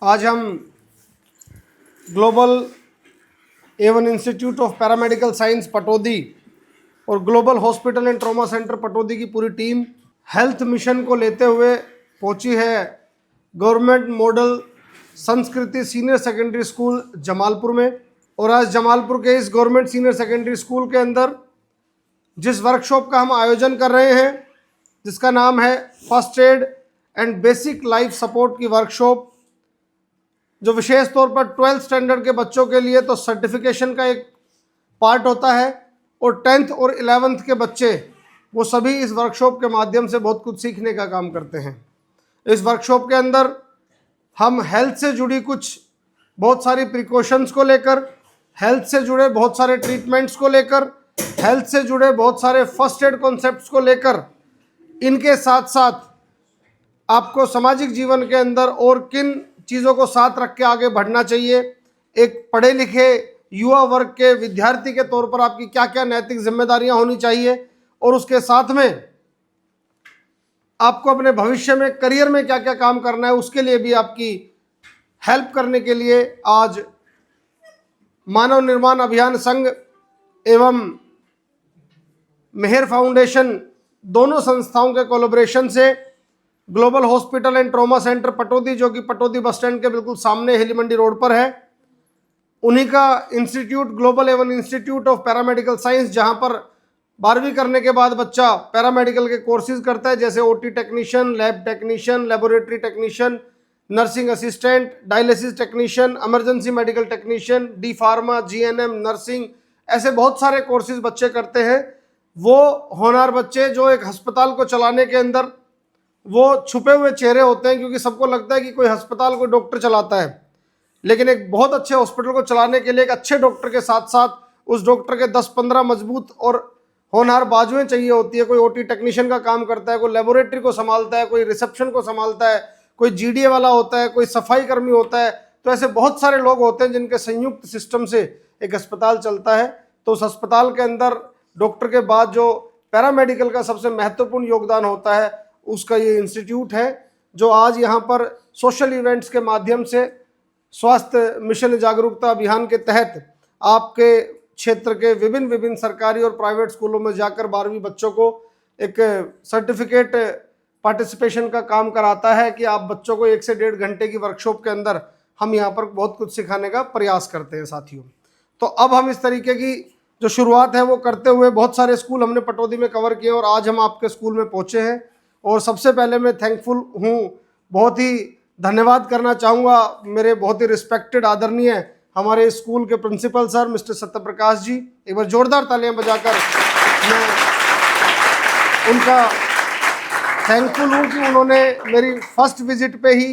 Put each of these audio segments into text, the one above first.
आज हम global A1 institute of paramedical science Pataudi और global hospital and trauma centre Pataudi की पूरी टीम हेल्थ मिशन को लेते हुए पहुंची है गवर्नमेंट मॉडल संस्कृति सीनियर सेकेंडरी स्कूल जमालपुर में। और आज जमालपुर के इस गवर्नमेंट सीनियर सेकेंडरी स्कूल के अंदर जिस वर्कशॉप का हम आयोजन कर रहे हैं, जिसका नाम है first aid and basic life support की वर्कशॉप, जो विशेष तौर पर 12th स्टैंडर्ड के बच्चों के लिए तो सर्टिफिकेशन का एक पार्ट होता है, और 10th और 11th के बच्चे वो सभी इस वर्कशॉप के माध्यम से बहुत कुछ सीखने का काम करते हैं। इस वर्कशॉप के अंदर हम हेल्थ से जुड़ी कुछ बहुत सारी प्रिकॉशंस को लेकर, हेल्थ से जुड़े बहुत सारे ट्रीटमेंट्स को लेकर, हेल्थ से जुड़े बहुत सारे फर्स्ट एड कॉन्सेप्ट्स को लेकर, इनके साथ साथ आपको सामाजिक जीवन के अंदर और किन चीज़ों को साथ रख के आगे बढ़ना चाहिए, एक पढ़े लिखे युवा वर्ग के विद्यार्थी के तौर पर आपकी क्या क्या नैतिक जिम्मेदारियां होनी चाहिए, और उसके साथ में आपको अपने भविष्य में करियर में क्या क्या काम करना है, उसके लिए भी आपकी हेल्प करने के लिए आज मानव निर्माण अभियान संघ एवं मेहर फाउंडेशन दोनों संस्थाओं के कोलैबोरेशन से global hospital and trauma centre Pataudi, जो कि पटौदी बस स्टैंड के बिल्कुल सामने हेली मंडी रोड पर है, उन्हीं का institute global A1 institute of paramedical science, जहां पर 12वीं करने के बाद बच्चा पैरामेडिकल के कोर्सेज करता है, जैसे OT technician, lab technician, laboratory technician, nursing assistant, dialysis technician, emergency medical technician, D pharma, GNM, nursing, ऐसे बहुत सारे कोर्सेज बच्चे करते हैं। वो होनहार बच्चे जो एक अस्पताल को चलाने के अंदर वो छुपे हुए चेहरे होते हैं, क्योंकि सबको लगता है कि कोई अस्पताल कोई डॉक्टर चलाता है, लेकिन एक बहुत अच्छे हॉस्पिटल को चलाने के लिए एक अच्छे डॉक्टर के साथ साथ उस डॉक्टर के 10-15 मजबूत और होनहार बाजुएं चाहिए होती है। कोई OT टेक्नीशियन का काम करता है, कोई लेबोरेटरी को संभालता है, कोई रिसेप्शन को संभालता है, कोई GDA वाला होता है, कोई सफाई कर्मी होता है। तो ऐसे बहुत सारे लोग होते हैं जिनके संयुक्त सिस्टम से एक अस्पताल चलता है। तो उस अस्पताल के अंदर डॉक्टर के बाद जो पैरामेडिकल का सबसे महत्वपूर्ण योगदान होता है, उसका ये इंस्टीट्यूट है, जो आज यहाँ पर सोशल इवेंट्स के माध्यम से स्वास्थ्य मिशन जागरूकता अभियान के तहत आपके क्षेत्र के विभिन्न सरकारी और प्राइवेट स्कूलों में जाकर 12वीं बच्चों को एक सर्टिफिकेट पार्टिसिपेशन का काम कराता है कि आप बच्चों को 1 से 1.5 घंटे की वर्कशॉप के अंदर हम यहाँ पर बहुत कुछ सिखाने का प्रयास करते हैं साथियों। तो अब हम इस तरीके की जो शुरुआत है वो करते हुए बहुत सारे स्कूल हमने पटौदी में कवर किए, और आज हम आपके स्कूल में पहुँचे हैं। और सबसे पहले मैं थैंकफुल हूँ, बहुत ही धन्यवाद करना चाहूँगा मेरे बहुत ही रिस्पेक्टेड आदरणीय हमारे स्कूल के principal sir mister Satya Prakash ji. एक बार जोरदार तालियां बजाकर मैं उनका थैंकफुल हूँ कि उन्होंने मेरी फर्स्ट विजिट पे ही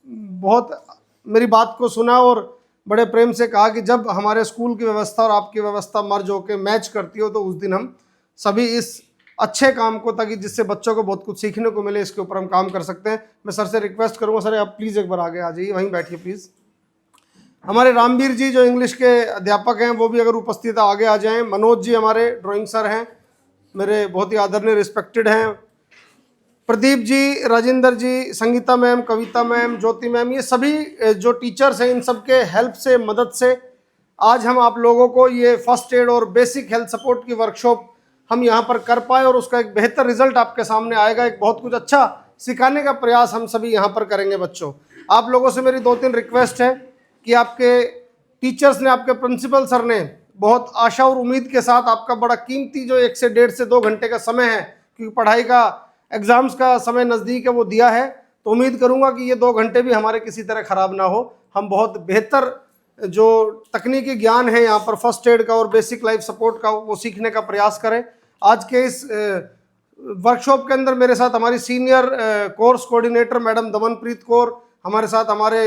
बहुत मेरी बात को सुना और बड़े प्रेम से कहा कि जब हमारे स्कूल की व्यवस्था और आपकी व्यवस्था मर्ज होकर मैच करती हो तो उस दिन हम सभी इस अच्छे काम को, ताकि जिससे बच्चों को बहुत कुछ सीखने को मिले, इसके ऊपर हम काम कर सकते हैं। मैं सर से रिक्वेस्ट करूंगा, सर आप प्लीज़ एक बार आगे आ जाइए, वहीं बैठिए प्लीज़। हमारे रामवीर जी जो इंग्लिश के अध्यापक हैं वो भी अगर उपस्थित आगे आ जाएं। मनोज जी हमारे ड्राइंग सर हैं, मेरे बहुत ही आदरणीय रिस्पेक्टेड हैं। प्रदीप जी, राजेंद्र जी, संगीता मैम, कविता मैम, ज्योति मैम, ये सभी जो टीचर्स हैं, इन सब के हेल्प से, मदद से आज हम आप लोगों को ये फर्स्ट एड और बेसिक हेल्थ सपोर्ट की वर्कशॉप हम यहाँ पर कर पाए, और उसका एक बेहतर रिजल्ट आपके सामने आएगा। एक बहुत कुछ अच्छा सिखाने का प्रयास हम सभी यहाँ पर करेंगे। बच्चों, आप लोगों से मेरी 2-3 रिक्वेस्ट है कि आपके टीचर्स ने, आपके प्रिंसिपल सर ने बहुत आशा और उम्मीद के साथ आपका बड़ा कीमती जो 1 से 1.5 से 2 घंटे का समय है, क्योंकि पढ़ाई का एग्ज़ाम्स का समय नज़दीक है, वो दिया है। तो उम्मीद करूँगा कि ये 2 घंटे भी हमारे किसी तरह ख़राब ना हो। हम बहुत बेहतर जो तकनीकी ज्ञान है यहाँ पर फर्स्ट एड का और बेसिक लाइफ सपोर्ट का, वो सीखने का प्रयास करें। आज के इस वर्कशॉप के अंदर मेरे साथ हमारी senior course coordinator madam Damanpreet Kaur, हमारे साथ हमारे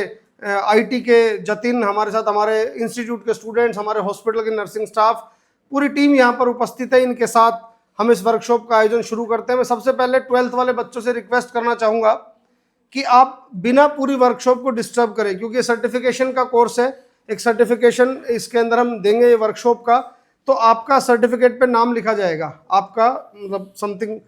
IT के जतिन, हमारे साथ हमारे इंस्टीट्यूट के स्टूडेंट्स, हमारे हॉस्पिटल के नर्सिंग स्टाफ, पूरी टीम यहाँ पर उपस्थित है। इनके साथ हम इस वर्कशॉप का आयोजन शुरू करते हैं। मैं सबसे पहले 12th वाले बच्चों से रिक्वेस्ट करना चाहूँगा कि आप बिना पूरी वर्कशॉप को डिस्टर्ब करें, क्योंकि सर्टिफिकेशन का कोर्स है। एक सर्टिफिकेशन इसके अंदर हम देंगे ये वर्कशॉप का, तो आपका सर्टिफिकेट पे नाम लिखा जाएगा, आपका मतलब समथिंग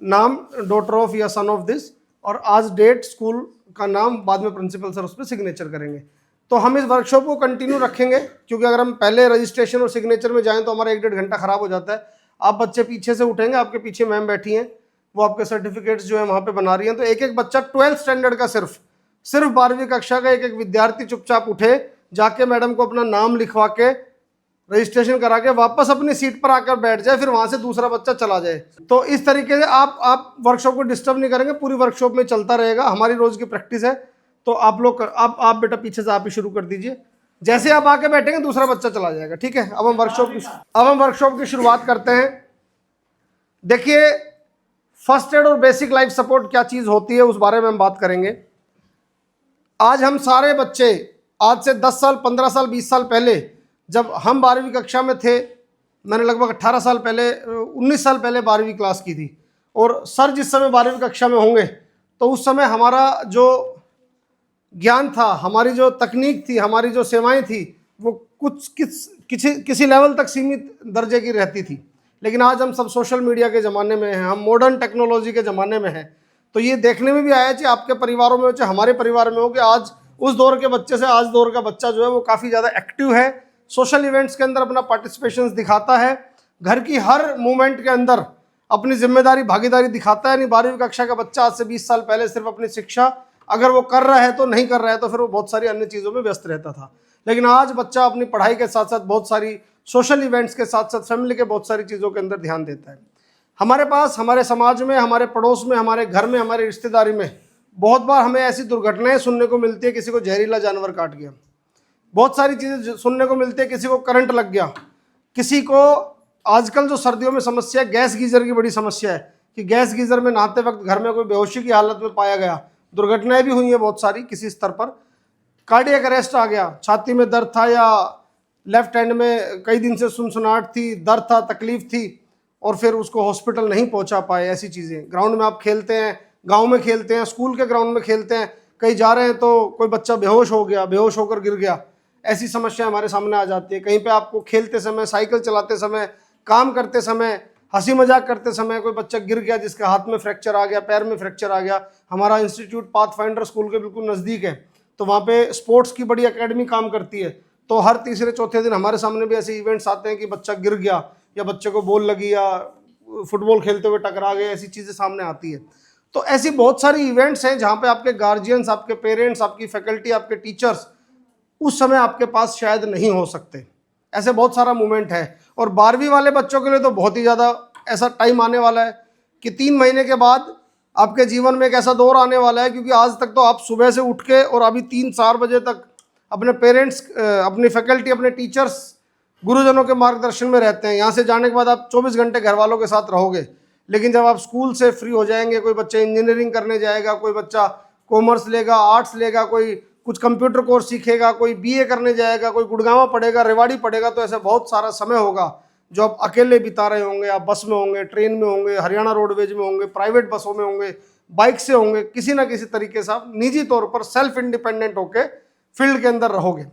नाम, डॉटर ऑफ या सन ऑफ दिस, और आज डेट, स्कूल का नाम, बाद में प्रिंसिपल सर उस पर सिग्नेचर करेंगे। तो हम इस वर्कशॉप को कंटिन्यू रखेंगे, क्योंकि अगर हम पहले रजिस्ट्रेशन और सिग्नेचर में जाएं तो हमारा 1-1.5 घंटा खराब हो जाता है। आप बच्चे पीछे से उठेंगे, आपके पीछे मैम बैठी हैं, वो आपके सर्टिफिकेट्स जो है वहाँ पे बना रही हैं। तो एक एक बच्चा 12th स्टैंडर्ड का सिर्फ 12वीं कक्षा का एक एक विद्यार्थी चुपचाप उठे, जाके मैडम को अपना नाम लिखवा के रजिस्ट्रेशन करा के वापस अपनी सीट पर आकर बैठ जाए, फिर वहां से दूसरा बच्चा चला जाए। तो इस तरीके से आप वर्कशॉप को डिस्टर्ब नहीं करेंगे, पूरी वर्कशॉप में चलता रहेगा, हमारी रोज की प्रैक्टिस है। तो आप लोग आप बेटा पीछे से आप ही शुरू कर दीजिए, जैसे आप आके बैठेंगे दूसरा बच्चा चला जाएगा, ठीक है। अब हम वर्कशॉप की शुरुआत करते हैं। देखिए, फर्स्ट एड और बेसिक लाइफ सपोर्ट क्या चीज होती है उस बारे में हम बात करेंगे। आज हम सारे बच्चे, आज से 10 साल 15 साल 20 साल पहले जब हम 12वीं कक्षा में थे, मैंने लगभग 18 साल पहले 19 साल पहले 12वीं क्लास की थी, और सर जिस समय 12वीं कक्षा में होंगे तो उस समय हमारा जो ज्ञान था, हमारी जो तकनीक थी, हमारी जो सेवाएं थी, वो किसी लेवल तक सीमित दर्जे की रहती थी। लेकिन आज हम सब सोशल मीडिया के ज़माने में हैं, हम मॉडर्न टेक्नोलॉजी के ज़माने में हैं। तो ये देखने में भी आया चाहे आपके परिवारों में हो चाहे हमारे परिवार में हो, कि आज उस दौर के बच्चे से आज दौर का बच्चा जो है वो काफ़ी ज़्यादा एक्टिव है, सोशल इवेंट्स के अंदर अपना पार्टिसिपेशन दिखाता है, घर की हर मूवमेंट के अंदर अपनी जिम्मेदारी भागीदारी दिखाता है। नहीं, 12वीं कक्षा का बच्चा आज से 20 साल पहले सिर्फ अपनी शिक्षा अगर वो कर रहा है तो नहीं कर रहा है तो फिर वो बहुत सारी अन्य चीज़ों में व्यस्त रहता था। लेकिन आज बच्चा अपनी पढ़ाई के साथ साथ बहुत सारी सोशल इवेंट्स के साथ साथ फैमिली के बहुत सारी चीज़ों के अंदर ध्यान देता है। हमारे पास, हमारे समाज में, हमारे पड़ोस में, हमारे घर में, हमारी रिश्तेदारी में बहुत बार हमें ऐसी दुर्घटनाएं सुनने को मिलती है, किसी को जहरीला जानवर काट गया, बहुत सारी चीज़ें सुनने को मिलती है, किसी को करंट लग गया, किसी को आजकल जो सर्दियों में समस्या, गैस गीजर की बड़ी समस्या है कि गैस गीजर में नहाते वक्त घर में कोई बेहोशी की हालत में पाया गया, दुर्घटनाएं भी हुई हैं बहुत सारी किसी स्तर पर। कार्डियक अरेस्ट आ गया, छाती में दर्द था या लेफ्ट हैंड में कई दिन से सुनसुनाहट थी, दर्द था, तकलीफ थी, और फिर उसको हॉस्पिटल नहीं पहुंचा पाए। ऐसी चीज़ें, ग्राउंड में आप खेलते हैं, गांव में खेलते हैं, स्कूल के ग्राउंड में खेलते हैं, कहीं जा रहे हैं तो कोई बच्चा बेहोश हो गया, बेहोश होकर गिर गया, ऐसी समस्या हमारे सामने आ जाती है। कहीं पे आपको खेलते समय, साइकिल चलाते समय, काम करते समय, हंसी मजाक करते समय कोई बच्चा गिर गया जिसके हाथ में फ्रैक्चर आ गया, पैर में फ्रैक्चर आ गया। हमारा इंस्टीट्यूट पाथफाइंडर स्कूल के बिल्कुल नज़दीक है, तो वहाँ पे स्पोर्ट्स की बड़ी एकेडमी काम करती है। तो हर तीसरे चौथे दिन हमारे सामने भी ऐसे इवेंट्स आते हैं कि बच्चा गिर गया या बच्चे को बॉल लगी या फुटबॉल खेलते हुए टकरा गए, ऐसी चीज़ें सामने आती है। तो ऐसी बहुत सारी इवेंट्स हैं जहाँ पे आपके गार्जियंस, आपके पेरेंट्स, आपकी फैकल्टी, आपके टीचर्स उस समय आपके पास शायद नहीं हो सकते। ऐसे बहुत सारा मूवमेंट है। और 12वीं वाले बच्चों के लिए तो बहुत ही ज़्यादा ऐसा टाइम आने वाला है कि 3 महीने के बाद आपके जीवन में एक ऐसा दौर आने वाला है, क्योंकि आज तक तो आप सुबह से उठ के और अभी 3-4 बजे तक अपने पेरेंट्स, अपनी फैकल्टी, अपने टीचर्स, गुरुजनों के मार्गदर्शन में रहते हैं। यहाँ से जाने के बाद आप 24 घंटे घर वालों के साथ रहोगे। लेकिन जब आप स्कूल से फ्री हो जाएंगे, कोई बच्चा इंजीनियरिंग करने जाएगा, कोई बच्चा कॉमर्स लेगा, आर्ट्स लेगा, कोई कुछ कंप्यूटर कोर्स सीखेगा, कोई बीए करने जाएगा, कोई गुड़गांव पढ़ेगा, रेवाड़ी पढ़ेगा, तो ऐसा बहुत सारा समय होगा जो आप अकेले बिता रहे होंगे। आप बस में होंगे, ट्रेन में होंगे, हरियाणा रोडवेज में होंगे, प्राइवेट बसों में होंगे, बाइक से होंगे, किसी ना किसी तरीके से आप निजी तौर पर सेल्फ इंडिपेंडेंट होके फील्ड के अंदर रहोगे।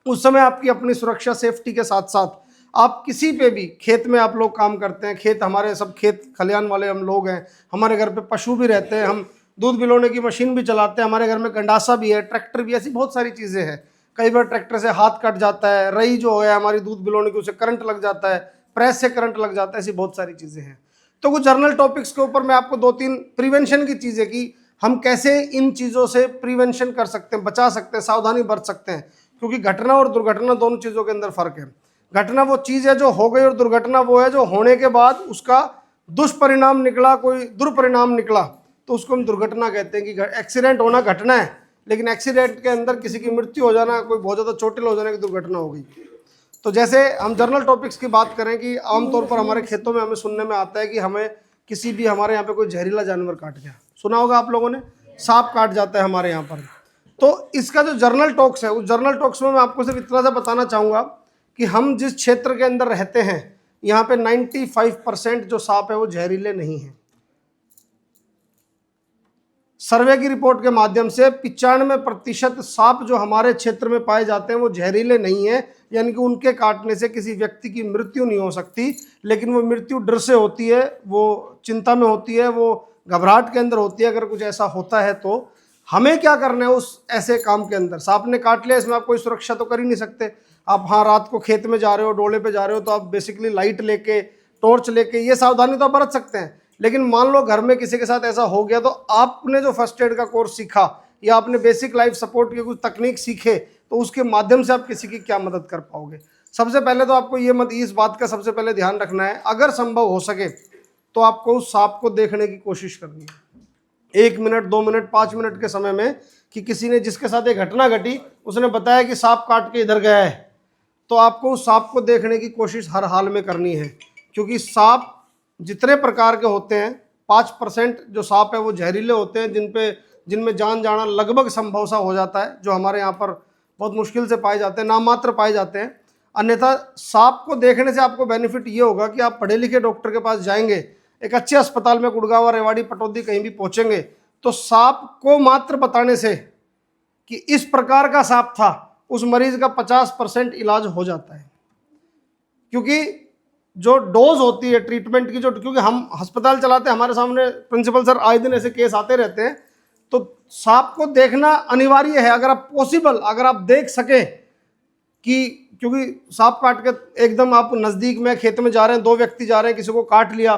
उस समय आपकी अपनी सुरक्षा, सेफ्टी के साथ साथ आप किसी पे भी, खेत में आप लोग काम करते हैं, खेत, हमारे सब खेत खलियान वाले हम लोग हैं, हमारे घर पे पशु भी रहते हैं, हम दूध बिलोने की मशीन भी चलाते हैं, हमारे घर में गंडासा भी है, ट्रैक्टर भी, ऐसी बहुत सारी चीज़ें हैं। कई बार ट्रैक्टर से हाथ कट जाता है, रई जो है हमारी दूध बिलोने की, उसे करंट लग जाता है, प्रेस से करंट लग जाता है, ऐसी बहुत सारी चीज़ें हैं। तो कुछ जर्नल टॉपिक्स के ऊपर मैं आपको 2-3 प्रिवेंशन की चीज़ें की, हम कैसे इन चीज़ों से प्रिवेंशन कर सकते हैं, बचा सकते हैं, सावधानी बरत सकते हैं। क्योंकि घटना और दुर्घटना दोनों चीज़ों के अंदर फ़र्क है। घटना वो चीज़ है जो हो गई, और दुर्घटना वो है जो होने के बाद उसका दुष्परिणाम निकला, कोई दुर्परिणाम निकला, तो उसको हम दुर्घटना कहते हैं। कि एक्सीडेंट होना घटना है, लेकिन एक्सीडेंट के अंदर किसी की मृत्यु हो जाना, कोई बहुत ज़्यादा चोटिल हो जाने की दुर्घटना हो गई। तो जैसे हम जर्नल टॉपिक्स की बात करें कि आमतौर पर हमारे खेतों में हमें सुनने में आता है कि हमें किसी भी, हमारे यहाँ पे कोई जहरीला जानवर काट गया, सुना होगा आप लोगों ने, सांप काट जाता है हमारे यहाँ पर। तो इसका जो जर्नल टॉक्स है, उस जर्नल टॉक्स में मैं आपको सिर्फ इतना सा बताना चाहूँगा कि हम जिस क्षेत्र के अंदर रहते हैं, यहाँ पे 95% जो सांप है वो जहरीले नहीं हैं। सर्वे की रिपोर्ट के माध्यम से 95% सांप जो हमारे क्षेत्र में पाए जाते हैं वो जहरीले नहीं है, यानी कि उनके काटने से किसी व्यक्ति की मृत्यु नहीं हो सकती। लेकिन वो मृत्यु डर से होती है, वो चिंता में होती है, वो घबराहट के अंदर होती है अगर कुछ ऐसा होता है तो। हमें क्या करना है उस ऐसे काम के अंदर? सांप ने काट लिया, इसमें आप कोई सुरक्षा तो कर ही नहीं सकते। आप हाँ रात को खेत में जा रहे हो, डोले पे जा रहे हो, तो आप बेसिकली लाइट लेके, टॉर्च लेके, ये सावधानी तो आप बरत सकते हैं। लेकिन मान लो घर में किसी के साथ ऐसा हो गया, तो आपने जो फर्स्ट एड का कोर्स सीखा या आपने बेसिक लाइफ सपोर्ट की कुछ तकनीक सीखे, तो उसके माध्यम से आप किसी की क्या मदद कर पाओगे? सबसे पहले तो आपको इस बात का सबसे पहले ध्यान रखना है, अगर संभव हो सके तो आपको उस सांप को देखने की कोशिश करनी है 1 मिनट, 2 मिनट, 5 मिनट के समय में, कि किसी ने जिसके साथ एक घटना घटी उसने बताया कि सांप काट के इधर गया है, तो आपको उस सांप को देखने की कोशिश हर हाल में करनी है। क्योंकि सांप जितने प्रकार के होते हैं, 5% जो सांप है वो जहरीले होते हैं, जिनमें जान जाना लगभग संभव सा हो जाता है, जो हमारे यहाँ पर बहुत मुश्किल से पाए जाते हैं, नाम मात्र पाए जाते हैं। अन्यथा सांप को देखने से आपको बेनिफिट ये होगा कि आप पढ़े लिखे डॉक्टर के पास जाएंगे, एक अच्छे अस्पताल में, गुड़गांव, रेवाड़ी, पटौदी कहीं भी पहुंचेंगे, तो सांप को मात्र बताने से कि इस प्रकार का सांप था, उस मरीज का 50% इलाज हो जाता है। क्योंकि जो डोज होती है ट्रीटमेंट की, क्योंकि हम अस्पताल चलाते हैं, हमारे सामने प्रिंसिपल सर आए दिन ऐसे केस आते रहते हैं, तो सांप को देखना अनिवार्य है। अगर आप देख सके कि, क्योंकि सांप काट के एकदम आप नज़दीक में खेत में जा रहे हैं, 2 व्यक्ति जा रहे हैं, किसी को काट लिया,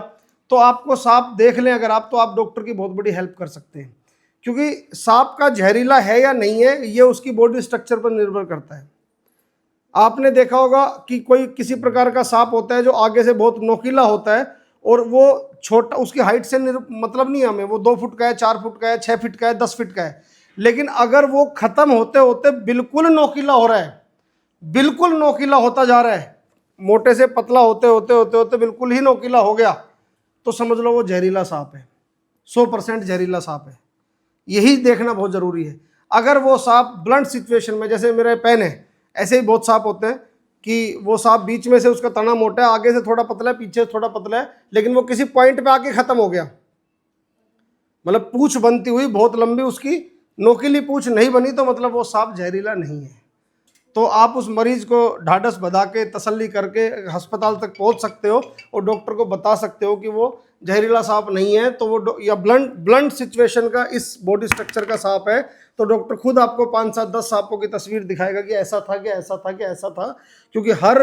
तो आपको सांप देख लें अगर आप, तो आप डॉक्टर की बहुत बड़ी हेल्प कर सकते हैं। क्योंकि सांप का जहरीला है या नहीं है, ये उसकी बॉडी स्ट्रक्चर पर निर्भर करता है। आपने देखा होगा कि किसी प्रकार का सांप होता है जो आगे से बहुत नोकीला होता है, और वो छोटा, उसकी हाइट से मतलब नहीं है हमें, वो 2 फुट का है, 4 फुट का है, 6 फीट का है, 10 फीट का है, लेकिन अगर वो खत्म होते होते बिल्कुल नोकीला हो रहा है, बिल्कुल नोकीला होता जा रहा है, मोटे से पतला होते होते होते होते बिल्कुल ही नोकीला हो गया, तो समझ लो वो जहरीला सांप है, 100% जहरीला सांप है। यही देखना बहुत जरूरी है। अगर वो सांप ब्लंट सिचुएशन में, जैसे मेरा पेन है, ऐसे ही बहुत सांप होते हैं कि वो सांप बीच में से उसका तना मोटा है, आगे से थोड़ा पतला है, पीछे से थोड़ा पतला है, लेकिन वो किसी पॉइंट पे आके खत्म हो गया, मतलब पूंछ बनती हुई बहुत लंबी, उसकी नोकीली पूंछ नहीं बनी, तो मतलब वो सांप जहरीला नहीं है। तो आप उस मरीज को ढाढ़स बधा के, तसल्ली करके अस्पताल तक पहुंच सकते हो और डॉक्टर को बता सकते हो कि वो जहरीला सांप नहीं है, तो वो या ब्लंट सिचुएशन का इस बॉडी स्ट्रक्चर का सांप है, तो डॉक्टर खुद आपको 5, 7, 10 सांपों की तस्वीर दिखाएगा कि ऐसा था, कि ऐसा था, कि ऐसा था। क्योंकि हर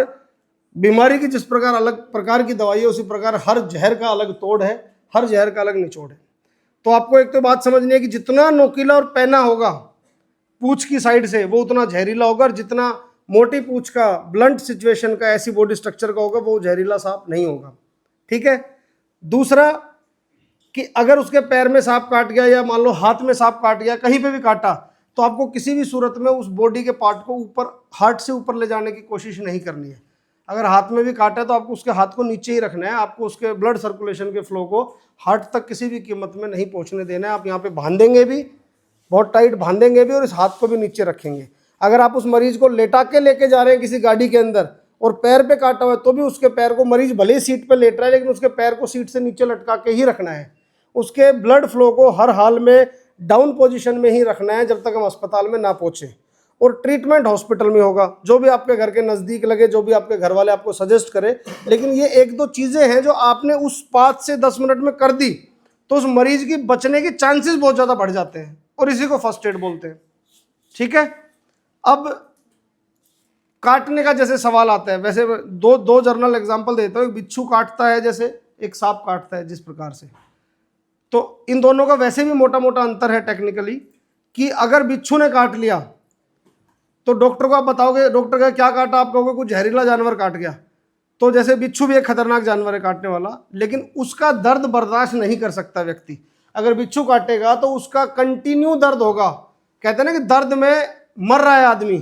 बीमारी की जिस प्रकार अलग प्रकार की दवाई है, उसी प्रकार हर जहर का अलग तोड़ है, हर जहर का अलग निचोड़ है। तो आपको एक तो बात समझनी है कि जितना नोकीला और पैना होगा पूंछ की साइड से, वो उतना जहरीला होगा, और जितना मोटी पूंछ का, ब्लंट सिचुएशन का, ऐसी बॉडी स्ट्रक्चर का होगा, वो जहरीला सांप नहीं होगा। ठीक है। दूसरा कि अगर उसके पैर में सांप काट गया, या मान लो हाथ में सांप काट गया, कहीं पे भी काटा, तो आपको किसी भी सूरत में उस बॉडी के पार्ट को ऊपर, हार्ट से ऊपर ले जाने की कोशिश नहीं करनी है। अगर हाथ में भी काटा है तो आपको उसके हाथ को नीचे ही रखना है, आपको उसके ब्लड सर्कुलेशन के फ्लो को हार्ट तक किसी भी कीमत में नहीं पहुंचने देना है। आप यहाँ पे बांधेंगे भी, बहुत टाइट बांधेंगे भी, और इस हाथ को भी नीचे रखेंगे। अगर आप उस मरीज को लेटा के लेके जा रहे हैं किसी गाड़ी के अंदर और पैर पे काटा हुआ है, तो भी उसके पैर को, मरीज भले ही सीट पे लेट रहा है, लेकिन उसके पैर को सीट से नीचे लटका के ही रखना है। उसके ब्लड फ्लो को हर हाल में डाउन पोजीशन में ही रखना है, जब तक हम अस्पताल में ना पहुंचे। और ट्रीटमेंट हॉस्पिटल में होगा, जो भी आपके घर के नज़दीक लगे, जो भी आपके घर वाले आपको सजेस्ट करें। लेकिन ये 1-2 चीज़ें हैं जो आपने उस 5 से 10 मिनट में कर दी, तो उस मरीज की बचने के चांसेस बहुत ज़्यादा बढ़ जाते हैं, और इसी को फर्स्ट एड बोलते हैं। ठीक है। अब काटने का जैसे सवाल आता है, वैसे दो जर्नल एग्जांपल देता हूँ। बिच्छू काटता है जैसे, एक सांप काटता है जिस प्रकार से, तो इन दोनों का वैसे भी मोटा मोटा अंतर है टेक्निकली, कि अगर बिच्छू ने काट लिया तो डॉक्टर को आप बताओगे, डॉक्टर का क्या काटा, आप कहोगे कुछ जहरीला जानवर काट गया। तो जैसे बिच्छू भी एक खतरनाक जानवर है काटने वाला, लेकिन उसका दर्द बर्दाश्त नहीं कर सकता व्यक्ति। अगर बिच्छू काटेगा तो उसका कंटिन्यू दर्द होगा, कहते हैं ना कि दर्द में मर रहा है आदमी,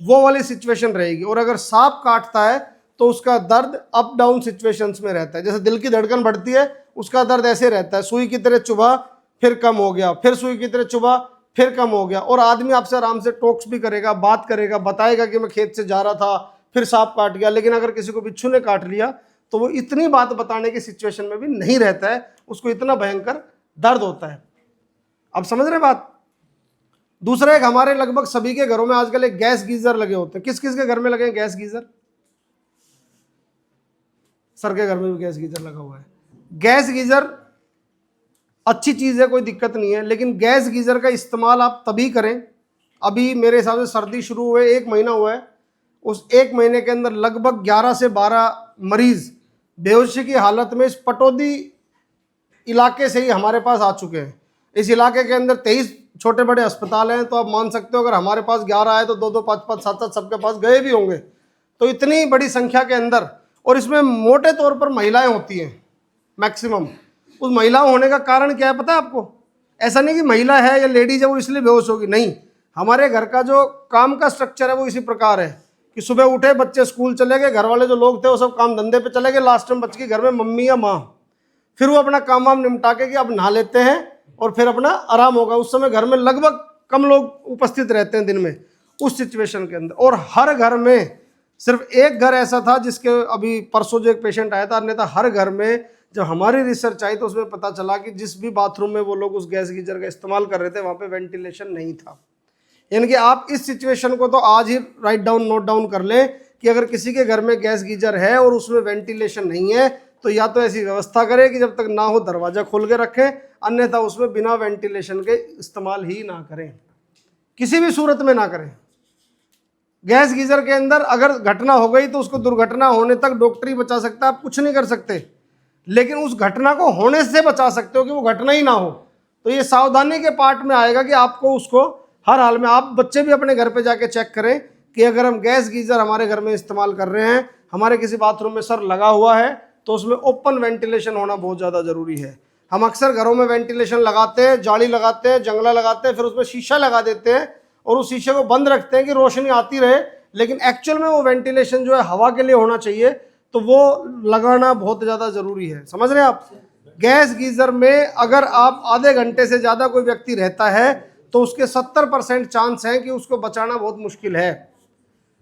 वो वाली सिचुएशन रहेगी। और अगर सांप काटता है तो उसका दर्द अप डाउन सिचुएशंस में रहता है। जैसे दिल की धड़कन बढ़ती है, उसका दर्द ऐसे रहता है, सुई की तरह चुभा, फिर कम हो गया, फिर सुई की तरह चुभा, फिर कम हो गया। और आदमी आपसे आराम से टॉक्स भी करेगा, बात करेगा, बताएगा कि मैं खेत से जा रहा था, फिर सांप काट गया। लेकिन अगर किसी को बिच्छू ने काट लिया तो वो इतनी बात बताने की सिचुएशन में भी नहीं रहता है, उसको इतना भयंकर दर्द होता है। अब समझ रहे बात। दूसरा, एक हमारे लगभग सभी के घरों में आजकल एक गैस गीजर लगे होते हैं। किस किस के घर में लगे हैं गैस गीजर? सर के घर में भी गैस गीजर लगा हुआ है। गैस गीजर अच्छी चीज़ है, कोई दिक्कत नहीं है, लेकिन गैस गीज़र का इस्तेमाल आप तभी करें। अभी मेरे हिसाब से सर्दी शुरू हुए 1 महीना हुआ है, उस 1 महीने के अंदर लगभग 11 से 12 मरीज बेहोशी की हालत में इस पटौदी इलाके से ही हमारे पास आ चुके हैं। इस इलाके के अंदर 23 छोटे बड़े अस्पताल हैं, तो आप मान सकते हो अगर हमारे पास 11 आए तो 2-2, 5-5, 7-7 सबके पास गए भी होंगे। तो इतनी बड़ी संख्या के अंदर, और इसमें मोटे तौर पर महिलाएं होती हैं मैक्सिमम। उस महिलाओं होने का कारण क्या है पता है आपको? ऐसा नहीं कि महिला है या लेडीज है वो इसलिए बेहोश होगी, नहीं। हमारे घर का जो काम का स्ट्रक्चर है वो इसी प्रकार है कि सुबह उठे, बच्चे स्कूल चले गए, घर वाले जो लोग थे वो सब काम धंधे पे चले गए, लास्ट में बच के घर में मम्मी या माँ, फिर वो अपना काम वाम निपटा के कि अब नहा लेते हैं और फिर अपना आराम होगा। उस समय घर में लगभग कम लोग उपस्थित रहते हैं दिन में उस सिचुएशन के अंदर। और हर घर में सिर्फ एक घर ऐसा था जिसके अभी परसों जो एक पेशेंट आया था, अन्यथा हर घर में जब हमारी रिसर्च आई तो उसमें पता चला कि जिस भी बाथरूम में वो लोग उस गैस गीजर का इस्तेमाल कर रहे थे वहाँ पे वेंटिलेशन नहीं था। यानी कि आप इस सिचुएशन को तो आज ही राइट डाउन, नोट डाउन कर लें कि अगर किसी के घर में गैस गीजर है और उसमें वेंटिलेशन नहीं है तो या तो ऐसी व्यवस्था करें कि जब तक ना हो दरवाजा खोल के रखें, अन्यथा उसमें बिना वेंटिलेशन के इस्तेमाल ही ना करें, किसी भी सूरत में ना करें। गैस गीजर के अंदर अगर घटना हो गई तो उसको दुर्घटना होने तक डॉक्टर ही बचा सकता है, आप कुछ नहीं कर सकते, लेकिन उस घटना को होने से बचा सकते हो कि वो घटना ही ना हो। तो ये सावधानी के पार्ट में आएगा कि आपको उसको हर हाल में, आप बच्चे भी अपने घर पे जाके चेक करें कि अगर हम गैस गीजर हमारे घर में इस्तेमाल कर रहे हैं, हमारे किसी बाथरूम में सर लगा हुआ है, तो उसमें ओपन वेंटिलेशन होना बहुत ज़्यादा ज़रूरी है। हम अक्सर घरों में वेंटिलेशन लगाते हैं, जाली लगाते हैं, जंगला लगाते हैं, फिर उसमें शीशा लगा देते हैं और उस शीशे को बंद रखते हैं कि रोशनी आती रहे, लेकिन एक्चुअल में वो वेंटिलेशन जो है हवा के लिए होना चाहिए, तो वो लगाना बहुत ज़्यादा ज़रूरी है। समझ रहे हैं आप? गैस गीजर में अगर आप आधे घंटे से ज़्यादा कोई व्यक्ति रहता है तो उसके 70% चांस हैं कि उसको बचाना बहुत मुश्किल है।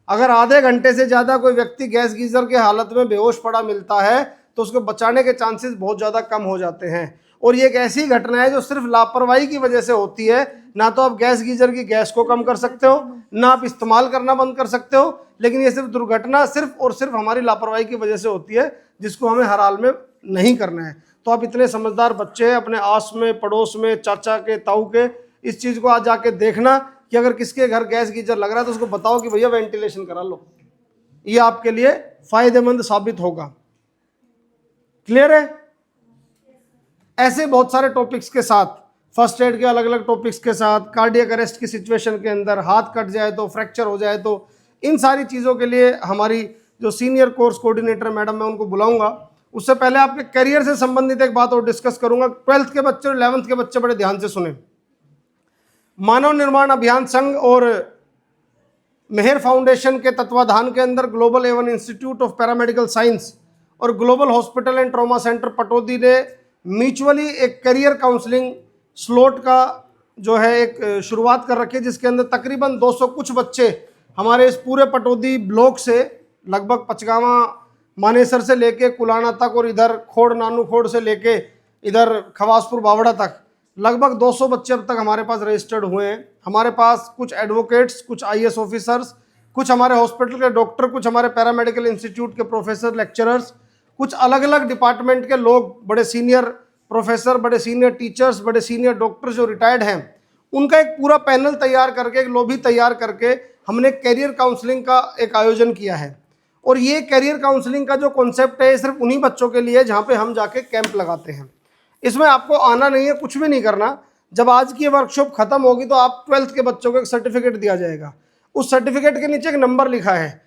अगर आधे घंटे से ज़्यादा कोई व्यक्ति गैस गीजर के हालत में बेहोश पड़ा मिलता है तो उसको बचाने के चांसेस बहुत ज़्यादा कम हो जाते हैं। और ये एक ऐसी घटना है जो सिर्फ लापरवाही की वजह से होती है। ना तो आप गैस गीजर की गैस को कम कर सकते हो, ना आप इस्तेमाल करना बंद कर सकते हो, लेकिन ये सिर्फ दुर्घटना सिर्फ और सिर्फ हमारी लापरवाही की वजह से होती है, जिसको हमें हर हाल में नहीं करना है। तो आप इतने समझदार बच्चे अपने आस में, पड़ोस में, चाचा के, ताऊ के, इस चीज़ को आज जाके देखना कि अगर किसके घर गैस गीजर लग रहा है तो उसको बताओ कि भैया वेंटिलेशन करा लो, ये आपके लिए फायदेमंद साबित होगा। क्लियर है? ऐसे बहुत सारे टॉपिक्स के साथ, फर्स्ट एड के अलग अलग टॉपिक्स के साथ, कार्डियक अरेस्ट की सिचुएशन के अंदर हाथ कट जाए तो, फ्रैक्चर हो जाए तो, इन सारी चीज़ों के लिए हमारी जो सीनियर कोर्स कोऑर्डिनेटर मैडम मैं उनको बुलाऊंगा। उससे पहले आपके करियर से संबंधित एक बात और डिस्कस करूंगा। 12th के बच्चे और 11th के बच्चे बड़े ध्यान से सुने। मानव निर्माण अभियान संघ और मेहर फाउंडेशन के तत्वाधान के अंदर global A one institute of paramedical science और global hospital and trauma centre Pataudi ने म्यूचुअली एक करियर काउंसलिंग स्लॉट का जो है एक शुरुआत कर रखी है, जिसके अंदर तकरीबन 200 कुछ बच्चे हमारे इस पूरे पटौदी ब्लॉक से, लगभग पचगावा मानेसर से लेके कुलाना तक और इधर खोड़ नानू खोड़ से लेके इधर खवासपुर बावड़ा तक, लगभग 200 बच्चे अब तक हमारे पास रजिस्टर्ड हुए हैं। हमारे पास कुछ एडवोकेट्स, कुछ IAS ऑफिसर्स, कुछ हमारे हॉस्पिटल के डॉक्टर, कुछ हमारे पैरामेडिकल इंस्टीट्यूट के प्रोफेसर, लेक्चरर्स, कुछ अलग अलग डिपार्टमेंट के लोग, बड़े सीनियर प्रोफेसर, बड़े सीनियर टीचर्स, बड़े सीनियर डॉक्टर्स जो रिटायर्ड हैं, उनका एक पूरा पैनल तैयार करके, एक लॉबी तैयार करके हमने कैरियर काउंसलिंग का एक आयोजन किया है। और ये कैरियर काउंसलिंग का जो कॉन्सेप्ट है सिर्फ उन्हीं बच्चों के लिए जहाँ पे हम जाके कैंप लगाते हैं। इसमें आपको आना नहीं है, कुछ भी नहीं करना। जब आज की वर्कशॉप खत्म होगी तो आप 12th के बच्चों को एक सर्टिफिकेट दिया जाएगा। उस सर्टिफिकेट के नीचे एक नंबर लिखा है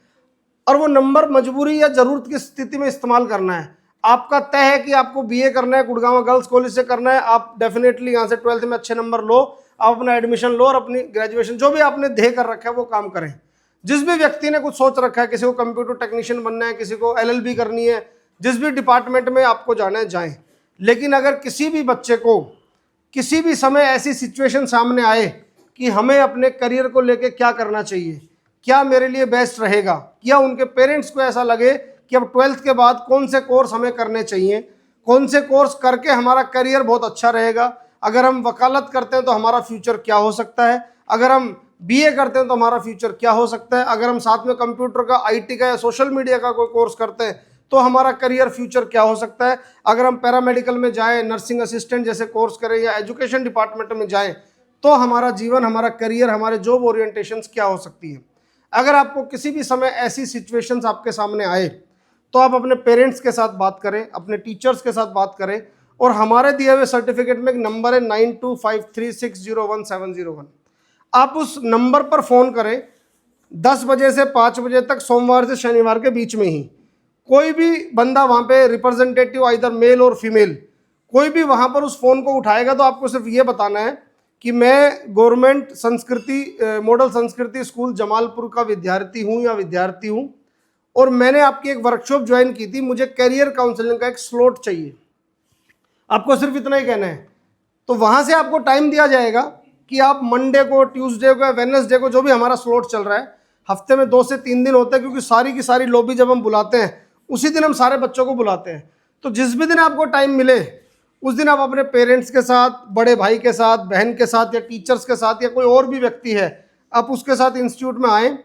और वो नंबर मजबूरी या ज़रूरत की स्थिति में इस्तेमाल करना है। आपका तय है कि आपको BA करना है, गुड़गांव गर्ल्स कॉलेज से करना है, आप डेफिनेटली यहाँ से 12th में अच्छे नंबर लो, आप अपना एडमिशन लो और अपनी ग्रेजुएशन जो भी आपने ध्येय कर रखा है वो काम करें। जिस भी व्यक्ति ने कुछ सोच रखा है, किसी को कंप्यूटर टेक्नीशियन बनना है, किसी को LLB करनी है, जिस भी डिपार्टमेंट में आपको जाना है जाएं। लेकिन अगर किसी भी बच्चे को किसी भी समय ऐसी सिचुएशन सामने आए कि हमें अपने करियर को लेके क्या करना चाहिए, क्या मेरे लिए बेस्ट रहेगा, या उनके पेरेंट्स को ऐसा लगे कि अब 12th के बाद कौन से कोर्स हमें करने चाहिए, कौन से कोर्स करके हमारा करियर बहुत अच्छा रहेगा, अगर हम वकालत करते हैं तो हमारा फ्यूचर क्या हो सकता है, अगर हम BA करते हैं तो हमारा फ्यूचर क्या हो सकता है, अगर हम साथ में कंप्यूटर का, IT का या सोशल मीडिया का कोई कोर्स करते हैं तो हमारा करियर फ्यूचर क्या हो सकता है। अगर हम पैरामेडिकल में जाएं, नर्सिंग असिस्टेंट जैसे कोर्स करें या एजुकेशन डिपार्टमेंट में जाएं, तो हमारा जीवन, हमारा करियर, हमारे जॉब ओरिएंटेशंस क्या हो सकती है। अगर आपको किसी भी समय ऐसी सिचुएशंस आपके सामने आए तो आप अपने पेरेंट्स के साथ बात करें, अपने टीचर्स के साथ बात करें, और हमारे दिए हुए सर्टिफिकेट में एक नंबर है 9253601701। आप उस नंबर पर फ़ोन करें 10 बजे से 5 बजे तक, सोमवार से शनिवार के बीच में ही। कोई भी बंदा वहाँ पे रिप्रेजेंटेटिव, आइदर मेल और फीमेल, कोई भी वहाँ पर उस फ़ोन को उठाएगा तो आपको सिर्फ ये बताना है कि मैं गवर्नमेंट संस्कृति मॉडल संस्कृति स्कूल जमालपुर का विद्यार्थी हूँ या विद्यार्थी हूँ, और मैंने आपकी एक वर्कशॉप ज्वाइन की थी, मुझे करियर काउंसलिंग का एक स्लॉट चाहिए। आपको सिर्फ इतना ही कहना है। तो वहाँ से आपको टाइम दिया जाएगा कि आप मंडे को, ट्यूसडे को या वेडनेसडे को, जो भी हमारा स्लॉट चल रहा है, हफ्ते में 2 से 3 दिन होता है, क्योंकि सारी की सारी लॉबी जब हम बुलाते हैं उसी दिन हम सारे बच्चों को बुलाते हैं। तो जिस भी दिन आपको टाइम मिले उस दिन आप अपने पेरेंट्स के साथ, बड़े भाई के साथ, बहन के साथ, या टीचर्स के साथ, या कोई और भी व्यक्ति है, आप उसके साथ इंस्टीट्यूट में आएँ।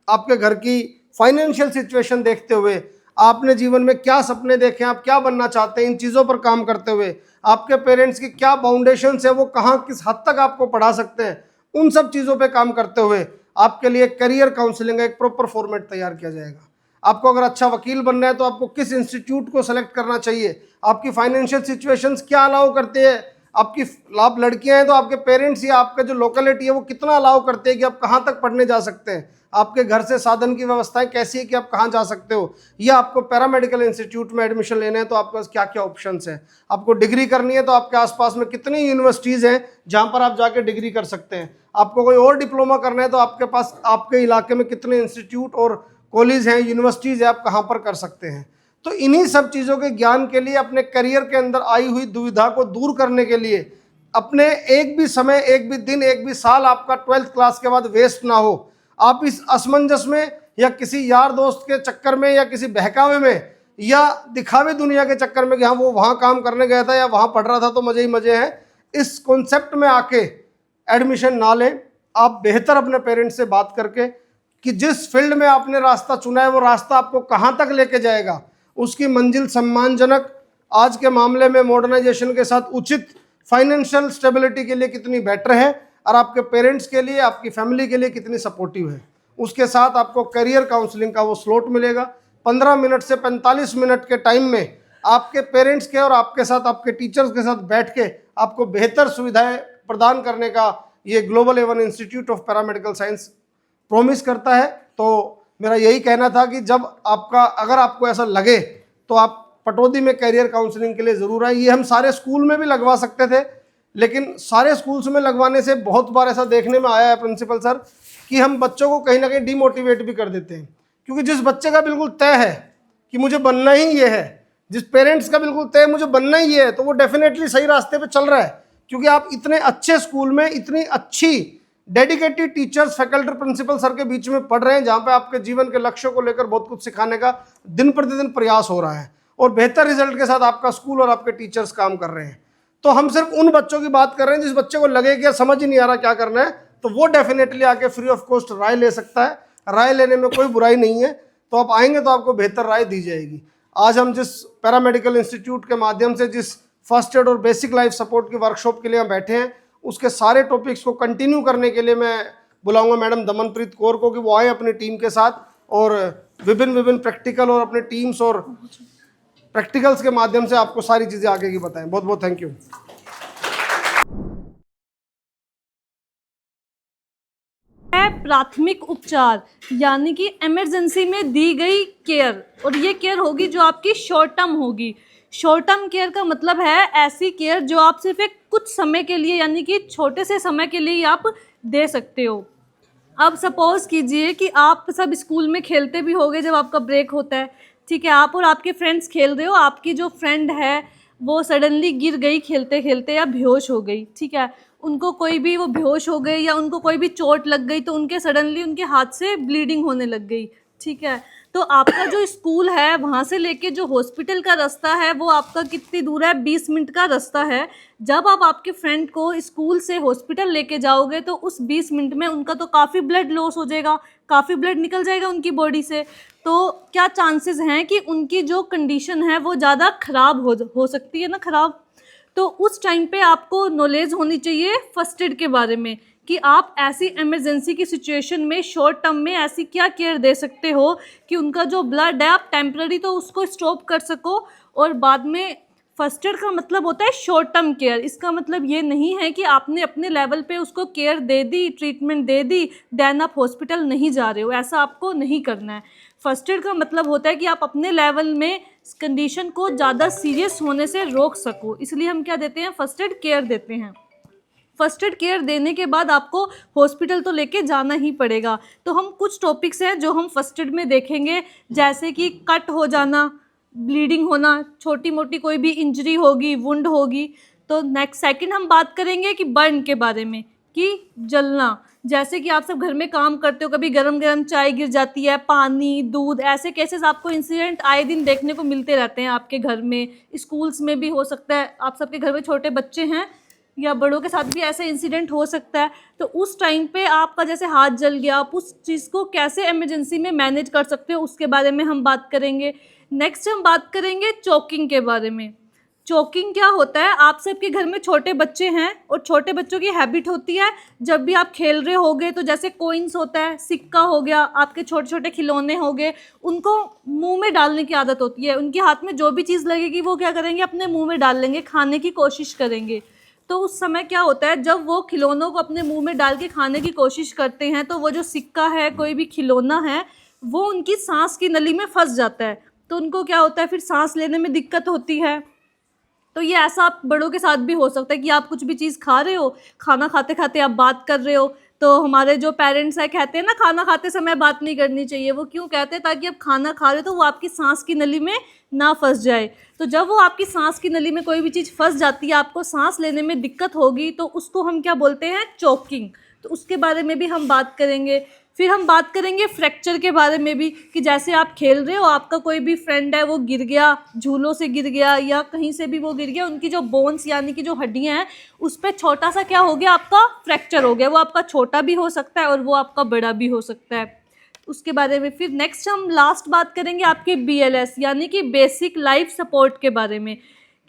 आपके घर की फाइनेंशियल सिचुएशन देखते हुए, आपने जीवन में क्या सपने देखे, आप क्या बनना चाहते हैं, इन चीज़ों पर काम करते हुए, आपके पेरेंट्स की क्या बाउंडेशन है, वो कहाँ किस हद तक आपको पढ़ा सकते हैं, उन सब चीज़ों पे काम करते हुए आपके लिए करियर काउंसलिंग का एक प्रॉपर फॉर्मेट तैयार किया जाएगा। आपको अगर अच्छा वकील बनना है तो आपको किस इंस्टीट्यूट को सेलेक्ट करना चाहिए, आपकी फाइनेंशियल सिचुएशंस क्या अलाउ करते हैं, आपकी आप लड़कियां हैं तो आपके पेरेंट्स या आपका जो लोकेलिटी है वो कितना अलाउ करते हैं कि आप कहाँ तक पढ़ने जा सकते हैं, आपके घर से साधन की व्यवस्थाएं कैसी है कि आप कहाँ जा सकते हो, या आपको पैरामेडिकल इंस्टीट्यूट में एडमिशन लेना है तो आपके पास क्या क्या ऑप्शंस हैं, आपको डिग्री करनी है तो आपके आसपास में कितनी यूनिवर्सिटीज़ हैं जहाँ पर आप जाके डिग्री कर सकते हैं, आपको कोई और डिप्लोमा करना है तो आपके पास आपके इलाके में कितने इंस्टीट्यूट और कॉलेज हैं, यूनिवर्सिटीज़ है, आप कहाँ पर कर सकते हैं। तो इन्हीं सब चीज़ों के ज्ञान के लिए, अपने करियर के अंदर आई हुई दुविधा को दूर करने के लिए, अपने एक भी समय, एक भी दिन, एक भी साल आपका 12th क्लास के बाद वेस्ट ना हो, आप इस असमंजस में या किसी यार दोस्त के चक्कर में या किसी बहकावे में या दिखावे दुनिया के चक्कर में कि हाँ वो वहाँ काम करने गया था या वहाँ पढ़ रहा था तो मज़े ही मज़े हैं, इस कॉन्सेप्ट में आके एडमिशन ना लें। आप बेहतर अपने पेरेंट्स से बात करके कि जिस फील्ड में आपने रास्ता चुना है वो रास्ता आपको कहाँ तक लेके जाएगा, उसकी मंजिल सम्मानजनक, आज के मामले में मॉडर्नाइजेशन के साथ उचित, फाइनेंशियल स्टेबिलिटी के लिए कितनी बेटर है, और आपके पेरेंट्स के लिए, आपकी फैमिली के लिए कितनी सपोर्टिव है। उसके साथ आपको करियर काउंसलिंग का वो स्लॉट मिलेगा। 15 मिनट से 45 मिनट के टाइम में आपके पेरेंट्स के और आपके साथ, आपके टीचर्स के साथ बैठ के आपको बेहतर सुविधाएं प्रदान करने का ये global A1 institute of paramedical science promise करता है। तो मेरा यही कहना था कि जब आपका, अगर आपको ऐसा लगे तो आप पटौदी में करियर काउंसलिंग के लिए ज़रूर आए। ये हम सारे स्कूल में भी लगवा सकते थे, लेकिन सारे स्कूल्स में लगवाने से बहुत बार ऐसा देखने में आया है प्रिंसिपल सर कि हम बच्चों को कहीं ना कहीं डिमोटिवेट भी कर देते हैं, क्योंकि जिस बच्चे का बिल्कुल तय है कि मुझे बनना ही ये है, जिस पेरेंट्स का बिल्कुल तय मुझे बनना ही ये है, तो वो डेफिनेटली सही रास्ते पे चल रहा है, क्योंकि आप इतने अच्छे स्कूल में इतनी अच्छी dedicated teachers, faculty, principal sir के बीच में पढ़ रहे हैं, जहाँ पे आपके जीवन के लक्ष्यों को लेकर बहुत कुछ सिखाने का दिन प्रतिदिन प्रयास हो रहा है, और बेहतर रिजल्ट के साथ आपका स्कूल और आपके टीचर्स काम कर रहे हैं। तो हम सिर्फ उन बच्चों की बात कर रहे हैं जिस बच्चे को लगे कि समझ ही नहीं आ रहा क्या करना है, तो वो डेफिनेटली आके फ्री ऑफ कॉस्ट राय ले सकता है। राय लेने में कोई बुराई नहीं है, तो आप आएंगे तो आपको बेहतर राय दी जाएगी। आज हम जिस पैरामेडिकल इंस्टीट्यूट के माध्यम से जिस फर्स्ट एड और बेसिक लाइफ सपोर्ट की वर्कशॉप के लिए हम बैठे हैं, उसके सारे टॉपिक्स को कंटिन्यू करने के लिए मैं बुलाऊंगा मैडम दमनप्रीत कौर को कि वो आए अपनी टीम के साथ और विभिन्न प्रैक्टिकल और अपने टीम्स और प्रैक्टिकल्स के माध्यम से आपको सारी चीज़ें आगे की बताएं। बहुत बहुत थैंक यू। प्राथमिक उपचार यानी कि इमरजेंसी में दी गई केयर, और ये केयर होगी जो आपकी शॉर्ट टर्म होगी। शॉर्ट टर्म केयर का मतलब है ऐसी केयर जो आप सिर्फ एक कुछ समय के लिए यानी कि छोटे से समय के लिए आप दे सकते हो। अब सपोज कीजिए कि आप सब स्कूल में खेलते भी होगे जब आपका ब्रेक होता है, ठीक है, आप और आपके फ्रेंड्स खेल रहे हो, आपकी जो फ्रेंड है वो सडनली गिर गई खेलते खेलते या बेहोश हो गई, ठीक है, उनको कोई भी वो बेहोश हो गए या उनको कोई भी चोट लग गई तो उनके सडनली उनके हाथ से ब्लीडिंग होने लग गई, ठीक है। तो आपका जो स्कूल है वहाँ से लेके जो हॉस्पिटल का रास्ता है वो आपका कितनी दूर है? 20 मिनट का रास्ता है। जब आप आपके फ्रेंड को स्कूल से हॉस्पिटल लेके जाओगे तो उस 20 मिनट में उनका तो काफ़ी ब्लड लॉस हो जाएगा, काफ़ी ब्लड निकल जाएगा उनकी बॉडी से। तो क्या चांसेस हैं कि उनकी जो कंडीशन है वो ज़्यादा ख़राब हो सकती है ना, ख़राब। तो उस टाइम पे आपको नॉलेज होनी चाहिए फर्स्ट एड के बारे में कि आप ऐसी इमरजेंसी की सिचुएशन में शॉर्ट टर्म में ऐसी क्या केयर दे सकते हो कि उनका जो ब्लड है आप टेम्पररी तो उसको स्टॉप कर सको, और बाद में फर्स्ट एड का मतलब होता है शॉर्ट टर्म केयर। इसका मतलब ये नहीं है कि आपने अपने लेवल पे उसको केयर दे दी, ट्रीटमेंट दे दी, देन आप हॉस्पिटल नहीं जा रहे हो, ऐसा आपको नहीं करना है। फर्स्ट एड का मतलब होता है कि आप अपने लेवल में कंडीशन को ज़्यादा सीरियस होने से रोक सको, इसलिए हम क्या देते हैं? फर्स्ट एड केयर देते हैं। फर्स्ट एड केयर देने के बाद आपको हॉस्पिटल तो लेके जाना ही पड़ेगा। तो हम कुछ टॉपिक्स हैं जो हम फर्स्ट एड में देखेंगे, जैसे कि कट हो जाना, ब्लीडिंग होना, छोटी मोटी कोई भी इंजरी होगी, वुंड होगी। तो नेक्स्ट सेकंड हम बात करेंगे कि बर्न के बारे में, कि जलना, जैसे कि आप सब घर में काम करते हो, कभी गरम गरम चाय गिर जाती है, पानी, दूध, ऐसे केसेस आपको इंसिडेंट आए दिन देखने को मिलते रहते हैं आपके घर में, स्कूल्स में भी हो सकता है, आप सबके घर में छोटे बच्चे हैं या बड़ों के साथ भी ऐसा इंसिडेंट हो सकता है। तो उस टाइम पे आपका जैसे हाथ जल गया, आप उस चीज़ को कैसे इमरजेंसी में मैनेज कर सकते हो उसके बारे में हम बात करेंगे। नेक्स्ट हम बात करेंगे चोकिंग के बारे में। चोकिंग क्या होता है? आप सबके घर में छोटे बच्चे हैं और छोटे बच्चों की हैबिट होती है, जब भी आप खेल रहे होगे तो जैसे कोइंस होता है, सिक्का हो गया, आपके छोटे छोटे खिलौने हो गए, उनको मुंह में डालने की आदत होती है। उनके हाथ में जो भी चीज़ लगेगी वो क्या करेंगे? अपने मुंह में डाल लेंगे, खाने की कोशिश करेंगे। तो उस समय क्या होता है, जब वो खिलौनों को अपने मुंह में डाल के खाने की कोशिश करते हैं तो वो जो सिक्का है, कोई भी खिलौना है, वो उनकी सांस की नली में फंस जाता है। तो उनको क्या होता है, फिर सांस लेने में दिक्कत होती है। तो ये ऐसा आप बड़ों के साथ भी हो सकता है कि आप कुछ भी चीज़ खा रहे हो, खाना खाते खाते आप बात कर रहे हो, तो हमारे जो पेरेंट्स हैं कहते हैं ना, खाना खाते समय बात नहीं करनी चाहिए। वो क्यों कहते हैं? ताकि आप खाना खा रहे हो तो वो आपकी सांस की नली में ना फंस जाए। तो जब वो आपकी सांस की नली में कोई भी चीज़ फंस जाती है, आपको सांस लेने में दिक्कत होगी, तो उसको हम क्या बोलते हैं? चोकिंग। तो उसके बारे में भी हम बात करेंगे। फिर हम बात करेंगे फ्रैक्चर के बारे में भी, कि जैसे आप खेल रहे हो, आपका कोई भी फ्रेंड है वो गिर गया, झूलों से गिर गया या कहीं से भी वो गिर गया, उनकी जो बोन्स यानी कि जो हड्डियां हैं उस पर छोटा सा क्या हो गया? आपका फ्रैक्चर हो गया। वो आपका छोटा भी हो सकता है और वो आपका बड़ा भी हो सकता है, उसके बारे में। फिर नेक्स्ट हम लास्ट बात करेंगे आपके BLS यानी कि बेसिक लाइफ सपोर्ट के बारे में,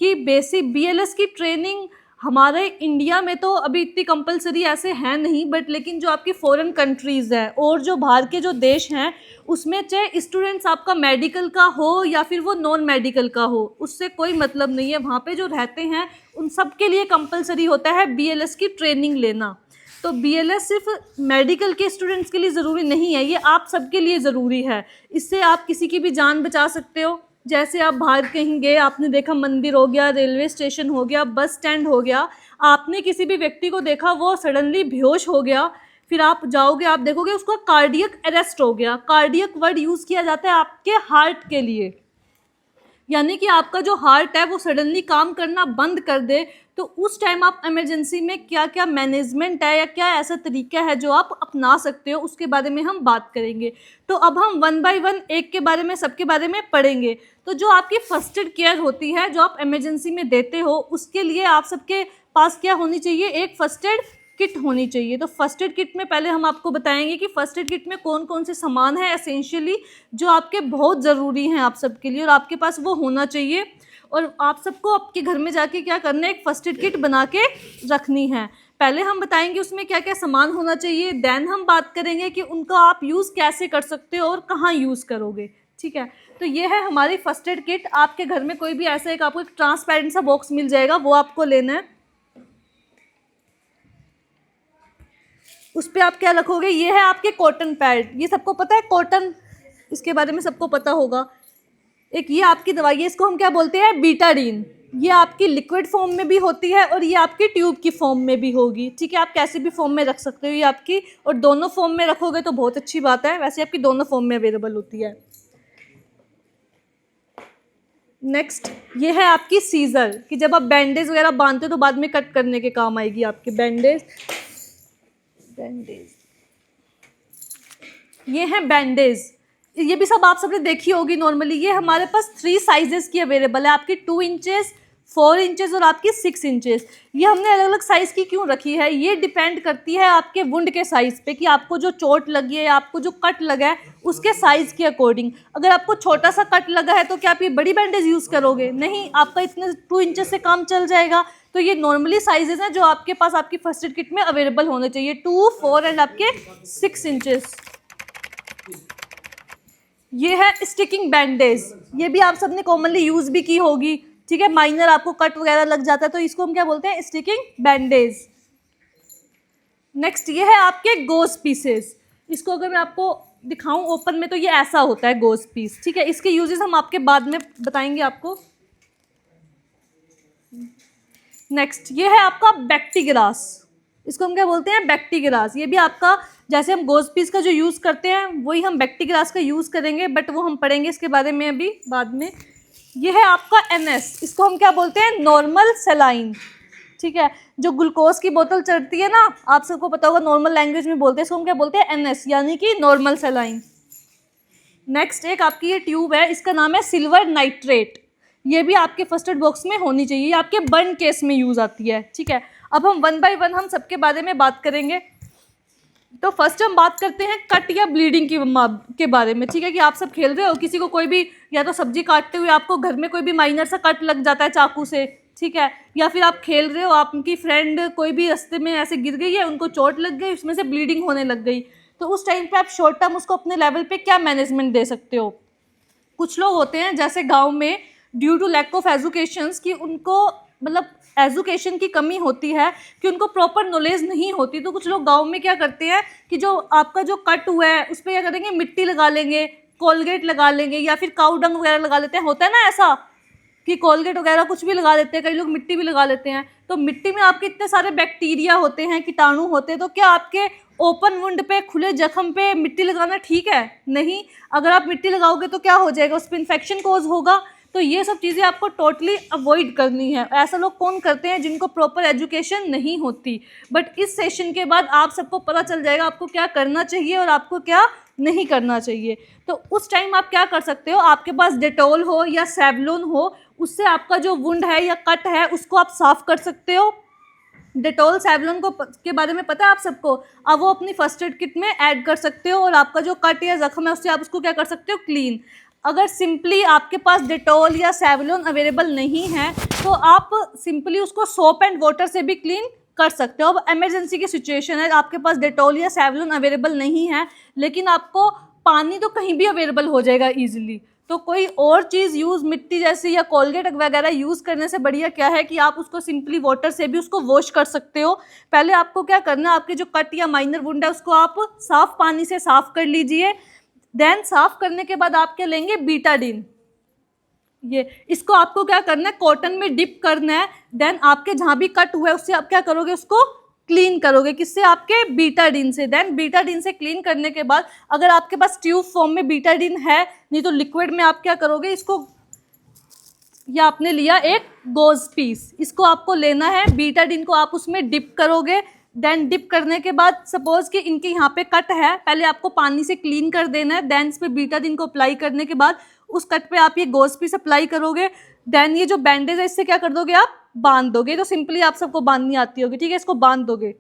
कि बेसिक BLS की ट्रेनिंग हमारे इंडिया में तो अभी इतनी कंपलसरी ऐसे है नहीं, बट लेकिन जो आपकी फॉरेन कंट्रीज़ हैं और जो बाहर के जो देश हैं उसमें चाहे स्टूडेंट्स आपका मेडिकल का हो या फिर वो नॉन मेडिकल का हो, उससे कोई मतलब नहीं है। वहाँ पे जो रहते हैं उन सब के लिए कंपलसरी होता है BLS की ट्रेनिंग लेना। तो BLS सिर्फ मेडिकल के स्टूडेंट्स के लिए ज़रूरी नहीं है, ये आप सबके लिए ज़रूरी है। इससे आप किसी की भी जान बचा सकते हो। जैसे आप बाहर कहीं गए, आपने देखा मंदिर हो गया, रेलवे स्टेशन हो गया, बस स्टैंड हो गया, आपने किसी भी व्यक्ति को देखा वो सडनली बेहोश हो गया, फिर आप जाओगे, आप देखोगे उसका कार्डियक अरेस्ट हो गया। कार्डियक वर्ड यूज़ किया जाता है आपके हार्ट के लिए, यानी कि आपका जो हार्ट है वो सडनली काम करना बंद कर दे। तो उस टाइम आप इमरजेंसी में क्या क्या मैनेजमेंट है या क्या ऐसा तरीका है जो आप अपना सकते हो, उसके बारे में हम बात करेंगे। तो अब हम 1 बाय 1 एक के बारे में, सबके बारे में पढ़ेंगे। तो जो आपकी फर्स्ट एड केयर होती है जो आप इमरजेंसी में देते हो, उसके लिए आप सबके पास क्या होनी चाहिए? एक फर्स्ट एड किट होनी चाहिए। तो फर्स्ट एड किट में पहले हम आपको बताएंगे कि फर्स्ट एड किट में कौन कौन से सामान हैं एसेंशियली जो आपके बहुत ज़रूरी हैं आप सबके लिए, और आपके पास वो होना चाहिए। और आप सबको आपके घर में जाके क्या करना है? एक फर्स्ट एड किट बना के रखनी है। पहले हम बताएंगे उसमें क्या क्या सामान होना चाहिए, देन हम बात करेंगे कि उनका आप यूज़ कैसे कर सकते हो और कहाँ यूज़ करोगे। ठीक है, तो ये है हमारी फर्स्ट एड किट। आपके घर में कोई भी ऐसा एक आपको एक ट्रांसपेरेंट सा बॉक्स मिल जाएगा, वो आपको लेना है। उस पर आप क्या रखोगे? ये है आपके कॉटन पैड। ये सबको पता है कॉटन, इसके बारे में सबको पता होगा। एक ये आपकी दवाई है, इसको हम क्या बोलते हैं? बीटाडीन। ये आपकी लिक्विड फॉर्म में भी होती है और ये आपकी ट्यूब की फॉर्म में भी होगी। ठीक है, आप कैसे भी फॉर्म में रख सकते हो ये आपकी, और दोनों फॉर्म में रखोगे तो बहुत अच्छी बात है। वैसे आपकी दोनों फॉर्म में अवेलेबल होती है। नेक्स्ट ये है आपकी सीजर, कि जब आप बैंडेज वगैरह बांधते हो तो बाद में कट करने के काम आएगी आपकी बैंडेज। ये है बैंडेज, ये भी सब आप सबने देखी होगी नॉर्मली। ये हमारे पास 3 साइजेस की अवेलेबल है, आपकी 2 इंचेस, 4 इंचेस और आपकी 6 इंचेस। ये हमने अलग अलग साइज़ की क्यों रखी है, ये डिपेंड करती है आपके वुंड के साइज़ पे कि आपको जो चोट लगी है या आपको जो कट लगा है उसके साइज़ के अकॉर्डिंग। अगर आपको छोटा सा कट लगा है तो क्या आप ये बड़ी बैंडेज यूज़ करोगे? नहीं, आपका इतने 2 इंचेस से काम चल जाएगा। तो ये नॉर्मली साइजेस हैं जो आपके पास आपकी फर्स्ट एड किट में अवेलेबल होने चाहिए, 2, 4 एंड आपके 6 इंचेस। ये है स्टिकिंग बैंडेज, ये भी आप सबने कॉमनली यूज़ भी की होगी, ठीक है। माइनर आपको कट वगैरह लग जाता है तो इसको हम क्या बोलते हैं, स्टिकिंग बैंडेज। नेक्स्ट ये है आपके गोज पीसेस। इसको अगर मैं आपको दिखाऊं ओपन में तो ये ऐसा होता है गोज पीस, ठीक है। इसके यूजेस हम आपके बाद में बताएंगे आपको। नेक्स्ट ये है आपका बैक्टीग्रास, इसको हम क्या बोलते हैं, बैक्टीग्रास। ये भी आपका जैसे हम गोज पीस का जो यूज़ करते हैं वही हम बैक्टीग्रास का यूज़ करेंगे, बट वो हम पढ़ेंगे इसके बारे में अभी बाद में। ये है आपका NS, इसको हम क्या बोलते हैं, नॉर्मल सेलाइन, ठीक है। जो ग्लूकोज की बोतल चढ़ती है ना, आप सबको पता होगा, नॉर्मल लैंग्वेज में बोलते हैं, इसको हम क्या बोलते हैं, NS यानी कि नॉर्मल सेलाइन। नेक्स्ट एक आपकी ये ट्यूब है, इसका नाम है सिल्वर नाइट्रेट। ये भी आपके फर्स्ट एड बॉक्स में होनी चाहिए, ये आपके बर्न केस में यूज़ आती है, ठीक है। अब हम 1 बाय 1 हम सबके बारे में बात करेंगे। तो फर्स्ट हम बात करते हैं कट या ब्लीडिंग के बारे में, ठीक है। कि आप सब खेल रहे हो, किसी को कोई भी या तो सब्जी काटते हुए आपको घर में कोई भी माइनर सा कट लग जाता है चाकू से, ठीक है। या फिर आप खेल रहे हो, आपकी फ्रेंड कोई भी रास्ते में ऐसे गिर गई है, उनको चोट लग गई, उसमें से ब्लीडिंग होने लग गई, तो उस टाइम पे आप शॉर्ट टर्म उसको अपने लेवल पे क्या मैनेजमेंट दे सकते हो। कुछ लोग होते हैं जैसे गाँव में due to lack of educations, कि उनको मतलब एजुकेशन की कमी होती है, कि उनको प्रॉपर नॉलेज नहीं होती, तो कुछ लोग गांव में क्या करते हैं कि जो आपका जो कट हुआ है उस पर क्या करेंगे, मिट्टी लगा लेंगे, कोलगेट लगा लेंगे, या फिर काऊ डंग वगैरह लगा लेते हैं। होता है ना ऐसा कि कोलगेट वगैरह कुछ भी लगा लेते हैं, कई लोग मिट्टी भी लगा लेते हैं। तो मिट्टी में आपके इतने सारे बैक्टीरिया होते हैं, कीटाणु होते हैं, तो क्या आपके ओपन वुंड पे, खुले जख्म पे मिट्टी लगाना ठीक है? नहीं। अगर आप मिट्टी लगाओगे तो क्या हो जाएगा, उस पर इन्फेक्शन कोज होगा। तो ये सब चीज़ें आपको टोटली अवॉइड करनी है। ऐसा लोग कौन करते हैं, जिनको प्रॉपर एजुकेशन नहीं होती। बट इस सेशन के बाद आप सबको पता चल जाएगा आपको क्या करना चाहिए और आपको क्या नहीं करना चाहिए। तो उस टाइम आप क्या कर सकते हो, आपके पास डेटॉल हो या सेवलॉन हो, उससे आपका जो वुंड है या कट है उसको आप साफ़ कर सकते हो। डेटॉल सेवलॉन के बारे में पता है आप सबको, अब वो अपनी फर्स्ट एड किट में ऐड कर सकते हो और आपका जो कट या जख्म है उससे आप उसको क्या कर सकते हो, क्लीन। अगर सिंपली आपके पास डेटॉल या सेवलॉन अवेलेबल नहीं है तो आप सिंपली उसको सोप एंड वाटर से भी क्लीन कर सकते हो। अब इमरजेंसी की सिचुएशन है, आपके पास डेटॉल या सेवलॉन अवेलेबल नहीं है, लेकिन आपको पानी तो कहीं भी अवेलेबल हो जाएगा ईजिली, तो कोई और चीज़ यूज़, मिट्टी जैसी या कोलगेट वगैरह यूज़ करने से बढ़िया क्या है कि आप उसको सिंपली वाटर से भी उसको वॉश कर सकते हो। पहले आपको क्या करना है, आपके जो कट या माइनर वुंड है उसको आप साफ़ पानी से साफ़ कर लीजिए। देन साफ़ करने के बाद आप क्या लेंगे, बीटाडीन। ये इसको आपको क्या करना है, कॉटन में डिप करना है। देन आपके जहाँ भी कट हुआ है उससे आप क्या करोगे, उसको क्लीन करोगे, किससे, आपके बीटाडीन से। देन बीटाडीन से क्लीन करने के बाद अगर आपके पास ट्यूब फॉर्म में बीटाडीन है, नहीं तो लिक्विड में आप क्या करोगे, इसको, या आपने लिया एक गोज पीस, इसको आपको लेना है, बीटाडीन को आप उसमें डिप करोगे। देन डिप करने के बाद सपोज कि इनके यहाँ पे कट है, पहले आपको पानी से क्लीन कर देना है। देन इस पर बीटाडीन को अप्लाई करने के बाद उस कट पे आप ये गोज पीस अप्लाई करोगे। देन ये जो बैंडेज है इससे क्या कर दोगे, आप बांध दोगे। तो सिंपली आप सबको बांधनी आती होगी, ठीक है, इसको बांध दोगे।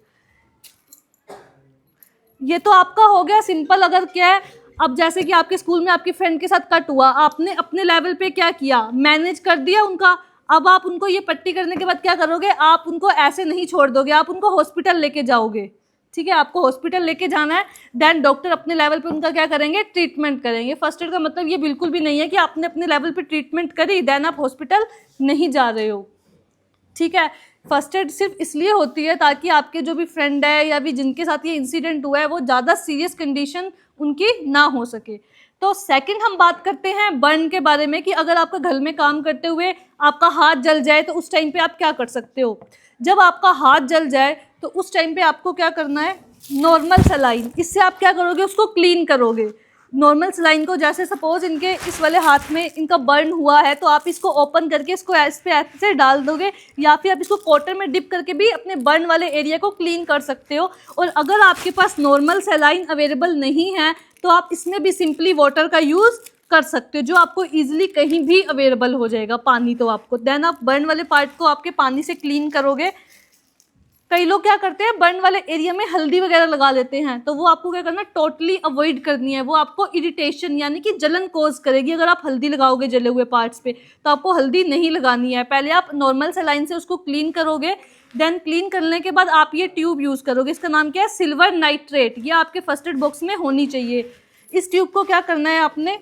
ये तो आपका हो गया सिंपल। अगर क्या है, अब जैसे कि आपके स्कूल में आपकी फ्रेंड के साथ कट हुआ, आपने अपने लेवल पे क्या किया, मैनेज कर दिया उनका। अब आप उनको ये पट्टी करने के बाद क्या करोगे, आप उनको ऐसे नहीं छोड़ दोगे, आप उनको हॉस्पिटल लेके जाओगे, ठीक है, आपको हॉस्पिटल लेके जाना है। देन डॉक्टर अपने लेवल पे उनका क्या करेंगे, ट्रीटमेंट करेंगे। फर्स्ट एड का मतलब ये बिल्कुल भी नहीं है कि आपने अपने लेवल पे ट्रीटमेंट करी देन आप हॉस्पिटल नहीं जा रहे हो, ठीक है। फर्स्ट एड सिर्फ इसलिए होती है ताकि आपके जो भी फ्रेंड है या भी जिनके साथ ये इंसिडेंट हुआ है वो ज़्यादा सीरियस कंडीशन उनकी ना हो सके। तो सेकंड हम बात करते हैं बर्न के बारे में, कि अगर आपका घर में काम करते हुए आपका हाथ जल जाए तो उस टाइम पे आप क्या कर सकते हो। जब आपका हाथ जल जाए तो उस टाइम पे आपको क्या करना है, नॉर्मल सलाइन, इससे आप क्या करोगे, उसको क्लीन करोगे। नॉर्मल सलाइन को, जैसे सपोज इनके इस वाले हाथ में इनका बर्न हुआ है तो आप इसको ओपन करके इसको इस पे ऐसे डाल दोगे, या फिर आप इसको कॉटन में डिप करके भी अपने बर्न वाले एरिया को क्लीन कर सकते हो। और अगर आपके पास नॉर्मल सलाइन अवेलेबल नहीं है तो आप इसमें भी सिंपली वाटर का यूज़ कर सकते हो, जो आपको ईजिली कहीं भी अवेलेबल हो जाएगा, पानी तो आपको। देन आप बर्न वाले पार्ट को आपके पानी से क्लीन करोगे। कई लोग क्या करते हैं, बर्न वाले एरिया में हल्दी वगैरह लगा लेते हैं, तो वो आपको क्या करना है, टोटली अवॉइड करनी है। वो आपको इरिटेशन यानी कि जलन कोज करेगी। अगर आप हल्दी लगाओगे जले हुए पार्ट्स पे तो आपको हल्दी नहीं लगानी है। पहले आप नॉर्मल सलाइन से उसको क्लीन करोगे, देन क्लीन करने के बाद आप ये ट्यूब यूज़ करोगे। इसका नाम क्या है, सिल्वर नाइट्रेट। ये आपके फर्स्ट एड बॉक्स में होनी चाहिए। इस ट्यूब को क्या करना है आपने,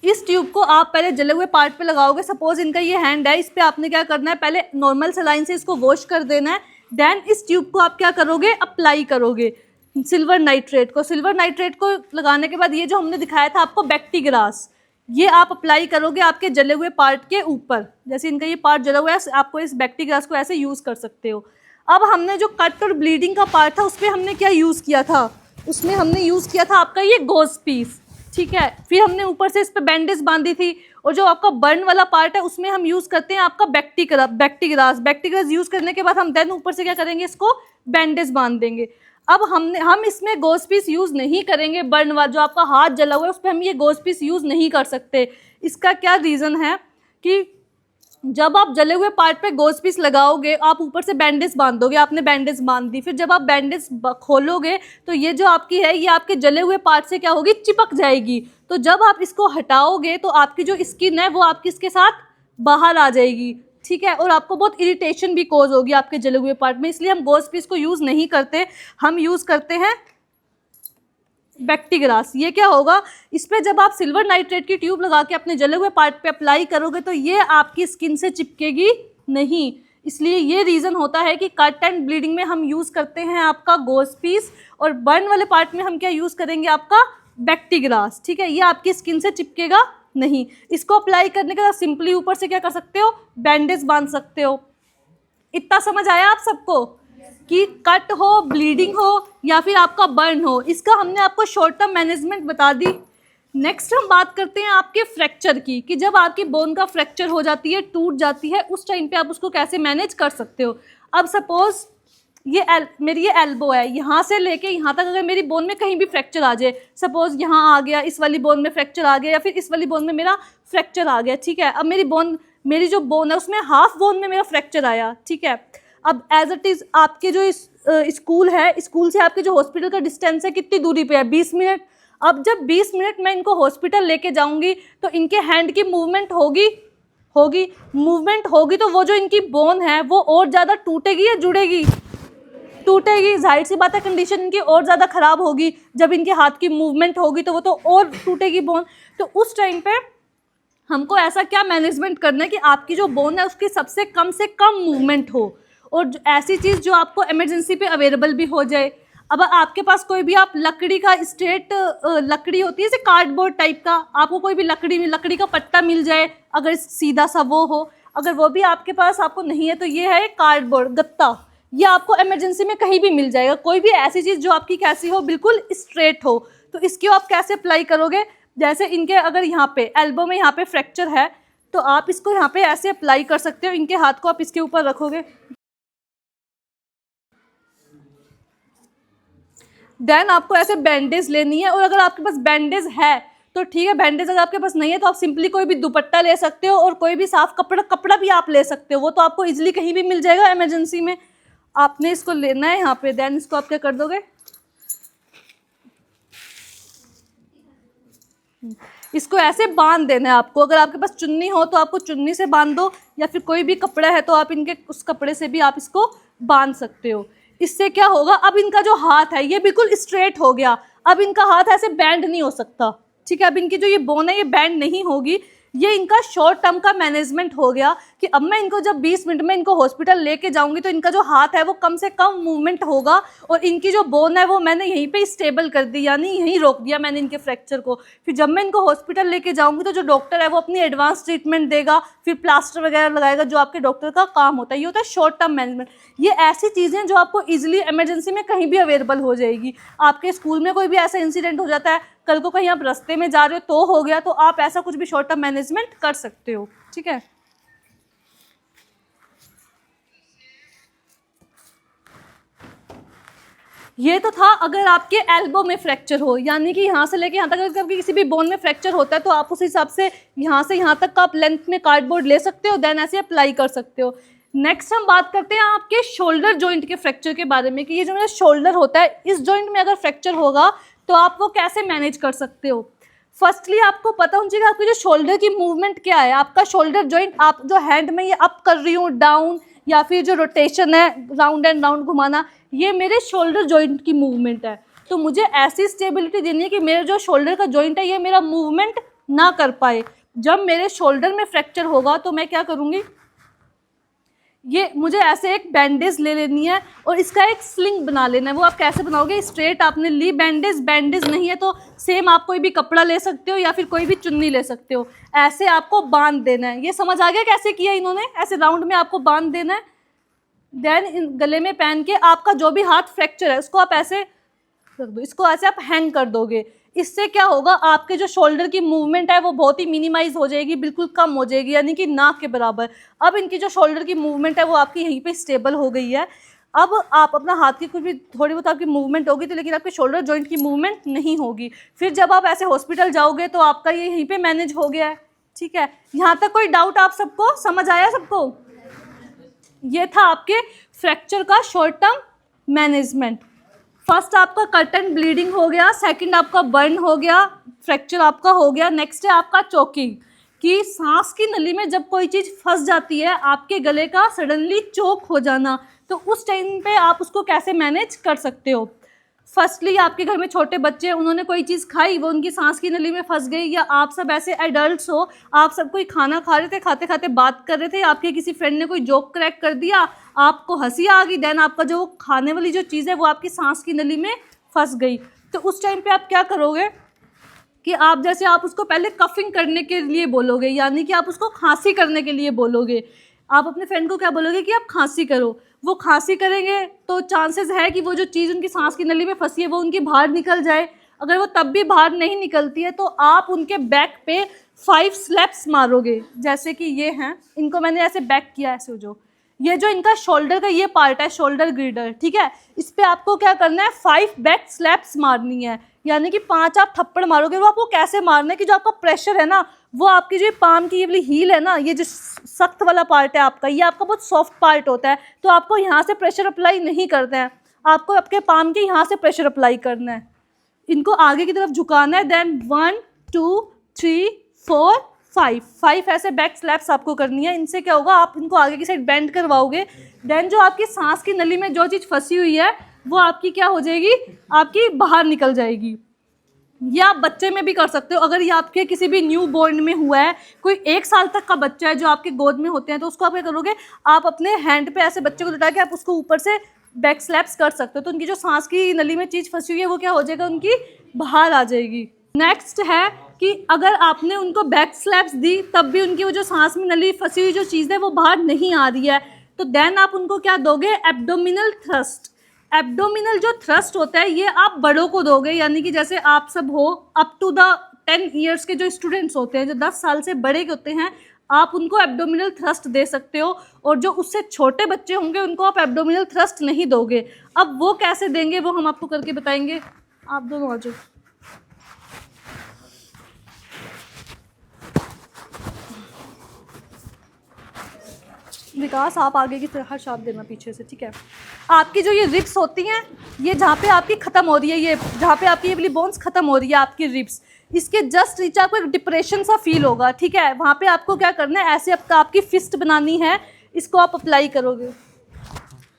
इस ट्यूब को आप पहले जले हुए पार्ट पे लगाओगे। सपोज इनका ये हैंड है, इस पे आपने क्या करना है, पहले नॉर्मल सलाइन से इसको वॉश कर देना है। देन इस ट्यूब को आप क्या करोगे, अप्लाई करोगे सिल्वर नाइट्रेट को। सिल्वर नाइट्रेट को लगाने के बाद ये जो हमने दिखाया था आपको बैक्टीग्रास, ये आप अप्लाई करोगे आपके जले हुए पार्ट के ऊपर। जैसे इनका ये पार्ट जला हुआ है, आपको इस बैक्टीग्रास को ऐसे यूज़ कर सकते हो। अब हमने जो कट और ब्लीडिंग का पार्ट था उस पर हमने क्या यूज़ किया था, उसमें हमने यूज़ किया था आपका ये गॉज पीस, ठीक है। फिर हमने ऊपर से इस पर बैंडेज बांधी थी। और जो आपका बर्न वाला पार्ट है उसमें हम यूज़ करते हैं आपका बैक्टीग्रास यूज़ करने के बाद हम देन ऊपर से क्या करेंगे, इसको बैंडेज बांध देंगे। अब हम इसमें गोज पीस यूज़ नहीं करेंगे। बर्न वाला जो आपका हाथ जला हुआ है उस पर हम ये गोज पीस यूज़ नहीं कर सकते। इसका क्या रीज़न है कि जब आप जले हुए पार्ट पे गोज पीस लगाओगे, आप ऊपर से बैंडेज बांधोगे, आपने बैंडेज बांध दी, फिर जब आप बैंडेज खोलोगे तो ये जो आपकी है ये आपके जले हुए पार्ट से क्या होगी, चिपक जाएगी। तो जब आप इसको हटाओगे तो आपकी जो स्किन है वो आपकी इसके साथ बाहर आ जाएगी, ठीक है। और आपको बहुत इरिटेशन भी कोज होगी आपके जले हुए पार्ट में। इसलिए हम गोज पीस को यूज़ नहीं करते, हम यूज़ करते हैं बैक्टीग्रास। ये क्या होगा, इस पर जब आप सिल्वर नाइट्रेट की ट्यूब लगा के अपने जले हुए पार्ट पे अप्लाई करोगे तो ये आपकी स्किन से चिपकेगी नहीं। इसलिए ये रीज़न होता है कि कट एंड ब्लीडिंग में हम यूज़ करते हैं आपका गोज पीस, और बर्न वाले पार्ट में हम क्या यूज़ करेंगे, आपका बैक्टीग्रास, ठीक है। ये आपकी स्किन से चिपकेगा नहीं। इसको अप्लाई करने के बाद सिंपली ऊपर से क्या कर सकते हो, बैंडेज बांध सकते हो। इतना समझ आया आप सबको कि कट हो, ब्लीडिंग हो या फिर आपका बर्न हो, इसका हमने आपको शॉर्ट टर्म मैनेजमेंट बता दी। नेक्स्ट हम बात करते हैं आपके फ्रैक्चर की, कि जब आपकी बोन का फ्रैक्चर हो जाती है, टूट जाती है, उस टाइम पे आप उसको कैसे मैनेज कर सकते हो। अब सपोज मेरी ये एल्बो है, यहाँ से लेके यहाँ तक अगर मेरी बोन में कहीं भी फ्रैक्चर आ जाए, सपोज यहाँ आ गया, इस वाली बोन में फ्रैक्चर आ गया, या फिर इस वाली बोन में मेरा फ्रैक्चर आ गया, ठीक है। अब मेरी जो बोन है उसमें हाफ बोन में मेरा फ्रैक्चर आया, ठीक है। अब एज इट इज़ आपके जो स्कूल है, स्कूल से आपके जो हॉस्पिटल का डिस्टेंस है कितनी दूरी पे है, 20 मिनट। अब जब 20 मिनट मैं इनको हॉस्पिटल लेके जाऊंगी तो इनके हैंड की मूवमेंट होगी तो वो जो इनकी बोन है वो और ज़्यादा टूटेगी या जुड़ेगी, टूटेगी। जाहिर सी बात है, कंडीशन इनकी और ज़्यादा ख़राब होगी। जब इनके हाथ की मूवमेंट होगी तो वो तो और टूटेगी बोन। तो उस टाइम पे हमको ऐसा क्या मैनेजमेंट करना है कि आपकी जो बोन है उसकी सबसे कम से कम मूवमेंट हो, और ऐसी चीज़ जो आपको इमरजेंसी पे अवेलेबल भी हो जाए। अब आपके पास कोई भी आप लकड़ी का स्ट्रेट लकड़ी होती है जैसे कार्डबोर्ड टाइप का, आपको कोई भी लकड़ी का पट्टा मिल जाए, अगर सीधा सा वो हो, अगर वो भी आपके पास आपको नहीं है तो ये है कार्डबोर्ड गत्ता, ये आपको इमरजेंसी में कहीं भी मिल जाएगा। कोई भी ऐसी चीज़ जो आपकी कैसी हो, बिल्कुल स्ट्रेट हो, तो इसकी आप कैसे अप्लाई करोगे। जैसे इनके अगर यहाँ पे एल्बो में यहाँ पे फ्रैक्चर है तो आप इसको यहाँ पे ऐसे अप्लाई कर सकते हो। इनके हाथ को आप इसके ऊपर रखोगे, देन आपको ऐसे बैंडेज लेनी है। और अगर आपके पास बैंडेज है तो ठीक है, बैंडेज अगर आपके पास नहीं है तो आप सिंपली कोई भी दुपट्टा ले सकते हो, और कोई भी साफ कपड़ा भी आप ले सकते हो, वो तो आपको इजीली कहीं भी मिल जाएगा इमरजेंसी में। आपने इसको लेना है यहाँ पे, देन इसको आप क्या कर दोगे, इसको ऐसे बांध देना है आपको। अगर आपके पास चुन्नी हो तो आपको चुन्नी से बांध दो, या फिर कोई भी कपड़ा है तो आप इनके उस कपड़े से भी आप इसको बांध सकते हो। इससे क्या होगा, अब इनका जो हाथ है ये बिल्कुल स्ट्रेट हो गया। अब इनका हाथ ऐसे बैंड नहीं हो सकता, ठीक है। अब इनकी जो ये बोन है ये बैंड नहीं होगी। ये इनका शॉर्ट टर्म का मैनेजमेंट हो गया कि अब मैं इनको जब 20 मिनट में इनको हॉस्पिटल लेके जाऊंगी तो इनका जो हाथ है वो कम से कम मूवमेंट होगा, और इनकी जो बोन है वो मैंने यहीं पे स्टेबल कर दी, यानी यहीं रोक दिया मैंने इनके फ्रैक्चर को। फिर जब मैं इनको हॉस्पिटल लेके जाऊंगी तो जो डॉक्टर है वो अपनी एडवांस ट्रीटमेंट देगा, फिर प्लास्टर वगैरह लगाएगा, जो आपके डॉक्टर का काम होता है। ये होता है शॉर्ट टर्म मैनेजमेंट। ये ऐसी चीज़ें जो आपको ईजिली इमरजेंसी में कहीं भी अवेलेबल हो जाएगी। आपके स्कूल में कोई भी ऐसा इंसिडेंट हो जाता है कल को कहीं आप रास्ते में जा रहे हो तो हो गया, तो आप ऐसा कुछ भी शॉर्ट टर्म मैनेजमेंट कर सकते हो, ठीक है। ये तो था अगर आपके एल्बो में फ्रैक्चर हो, यानी कि यहाँ से लेके यहाँ तक अगर कभी किसी भी बोन में फ्रैक्चर होता है तो आप उस हिसाब से यहाँ से यहाँ तक का आप लेंथ में कार्डबोर्ड ले सकते हो, देन ऐसे अप्लाई कर सकते हो। नेक्स्ट हम बात करते हैं आपके शोल्डर जॉइंट के फ्रैक्चर के बारे में कि ये जो मेरा शोल्डर होता है इस जॉइंट में अगर फ्रैक्चर होगा तो आप वो कैसे मैनेज कर सकते हो। फर्स्टली आपको पता होना चाहिए आपकी जो शोल्डर की मूवमेंट क्या है। आपका शोल्डर जॉइंट, आप जो हैंड में ये अप कर रही हूँ, डाउन, या फिर जो रोटेशन है राउंड एंड राउंड घुमाना, ये मेरे शोल्डर जॉइंट की मूवमेंट है। तो मुझे ऐसी स्टेबिलिटी देनी है कि मेरे जो शोल्डर का जॉइंट है ये मेरा मूवमेंट ना कर पाए। जब मेरे शोल्डर में फ्रैक्चर होगा तो मैं क्या करूँगी, ये मुझे ऐसे एक बैंडेज ले लेनी है और इसका एक स्लिंग बना लेना है। वो आप कैसे बनाओगे, स्ट्रेट आपने ली बैंडेज, बैंडेज नहीं है तो सेम आप कोई भी कपड़ा ले सकते हो या फिर कोई भी चुन्नी ले सकते हो, ऐसे आपको बांध देना है। ये समझ आ गया कैसे किया इन्होंने, ऐसे राउंड में आपको बांध देना है। देन गले में पहन के आपका जो भी हाथ फ्रैक्चर है उसको आप ऐसे रख दो, इसको ऐसे आप हैंग कर दोगे। इससे क्या होगा, आपके जो शोल्डर की मूवमेंट है वो बहुत ही मिनिमाइज हो जाएगी, बिल्कुल कम हो जाएगी, यानी कि ना के बराबर। अब इनकी जो शोल्डर की मूवमेंट है वो आपकी यहीं पे स्टेबल हो गई है। अब आप अपना हाथ की कुछ भी थोड़ी बहुत आपकी मूवमेंट होगी तो, लेकिन आपके शोल्डर जॉइंट की मूवमेंट नहीं होगी। फिर जब आप ऐसे हॉस्पिटल जाओगे तो आपका ये यहीं पे मैनेज हो गया है, ठीक है। यहाँ तक कोई डाउट आप सबको समझ आया सबको? ये था आपके फ्रैक्चर का शॉर्ट टर्म मैनेजमेंट। फर्स्ट आपका कट एंड ब्लीडिंग हो गया, सेकंड आपका बर्न हो गया, फ्रैक्चर आपका हो गया। नेक्स्ट है आपका चोकिंग, कि सांस की नली में जब कोई चीज़ फंस जाती है, आपके गले का सडनली चोक हो जाना, तो उस टाइम पे आप उसको कैसे मैनेज कर सकते हो। फर्स्टली आपके घर में छोटे बच्चे हैं, उन्होंने कोई चीज़ खाई, वो उनकी सांस की नली में फंस गई, या आप सब ऐसे एडल्ट्स हो, आप सब कोई खाना खा रहे थे, खाते खाते बात कर रहे थे, आपके किसी फ्रेंड ने कोई जोक क्रैक कर दिया, आपको हंसी आ गई, देन आपका जो खाने वाली जो चीज़ है वो आपकी सांस की नली में फंस गई। तो उस टाइम पे आप क्या करोगे कि आप जैसे आप उसको पहले कफिंग करने के लिए बोलोगे, यानी कि आप उसको खांसी करने के लिए बोलोगे। आप अपने फ्रेंड को क्या बोलोगे कि आप खांसी करो, वो खांसी करेंगे तो चांसेस है कि वो जो चीज़ उनकी सांस की नली में फंसी है वो उनकी बाहर निकल जाए। अगर वो तब भी बाहर नहीं निकलती है तो आप उनके बैक पे 5 स्लैप्स मारोगे, जैसे कि ये हैं, इनको मैंने ऐसे बैक किया ऐसे, ये जो इनका शोल्डर का ये पार्ट है, शोल्डर ग्रिडर, ठीक है, इस पे आपको क्या करना है, 5 बैक स्लैप्स मारनी है, यानी कि 5 आप थप्पड़ मारोगे। वो आपको कैसे मारना है कि जो आपका प्रेशर है ना, वो आपकी जो पाम की ये वाली हील है ना, ये जो सख्त वाला पार्ट है आपका, ये आपका बहुत सॉफ्ट पार्ट होता है, तो आपको यहाँ से प्रेशर अप्लाई नहीं करते हैं, आपको आपके पाम के यहाँ से प्रेशर अप्लाई करना है। इनको आगे की तरफ झुकाना है, देन 1 2 3 4 5 ऐसे बैक स्लैप्स आपको करनी है। इनसे क्या होगा, आप इनको आगे की साइड बेंड करवाओगे, देन जो आपकी सांस की नली में जो चीज़ फंसी हुई है वो आपकी क्या हो जाएगी, आपकी बाहर निकल जाएगी। ये आप बच्चे में भी कर सकते हो। अगर ये आपके किसी भी न्यू बॉर्न में हुआ है, कोई 1 साल तक का बच्चा है जो आपके गोद में होते हैं, तो उसको आप क्या करोगे, आप अपने हैंड पे ऐसे बच्चे को लटा के आप उसको ऊपर से बैक स्लैप्स कर सकते हो, तो उनकी जो सांस की नली में चीज़ फंसी हुई है वो क्या हो जाएगा, उनकी बाहर आ जाएगी। नेक्स्ट है कि अगर आपने उनको बैक स्लैप्स दी तब भी उनकी वो जो सांस में नली फंसी हुई जो चीज़ है वो बाहर नहीं आ रही है, तो देन आप उनको क्या दोगे, एब्डोमिनल थ्रस्ट। एब्डोमिनल जो थ्रस्ट होता है ये आप बड़ों को दोगे, यानी कि जैसे आप सब हो अप टू द 10 ईयर्स के जो स्टूडेंट्स होते हैं, जो 10 साल से बड़े होते हैं, आप उनको एब्डोमिनल थ्रस्ट दे सकते हो, और जो उससे छोटे बच्चे होंगे उनको आप एब्डोमिनल थ्रस्ट नहीं दोगे। अब वो कैसे देंगे वो हम आपको करके बताएंगे, आप दोनों आ जाओ। विकास आप आगे की तरह शाप देना पीछे से, ठीक है। आपकी जो ये रिब्स होती हैं, ये जहाँ पे आपकी ख़त्म हो रही है, ये जहाँ पे आपकी ये वाली बोन्स ख़त्म हो रही है आपकी रिब्स, इसके जस्ट नीचे आपको एक डिप्रेशन सा फील होगा, ठीक है। वहाँ पे आपको क्या करना है, ऐसे आपकी फिस्ट बनानी है, इसको आप अप्लाई करोगे।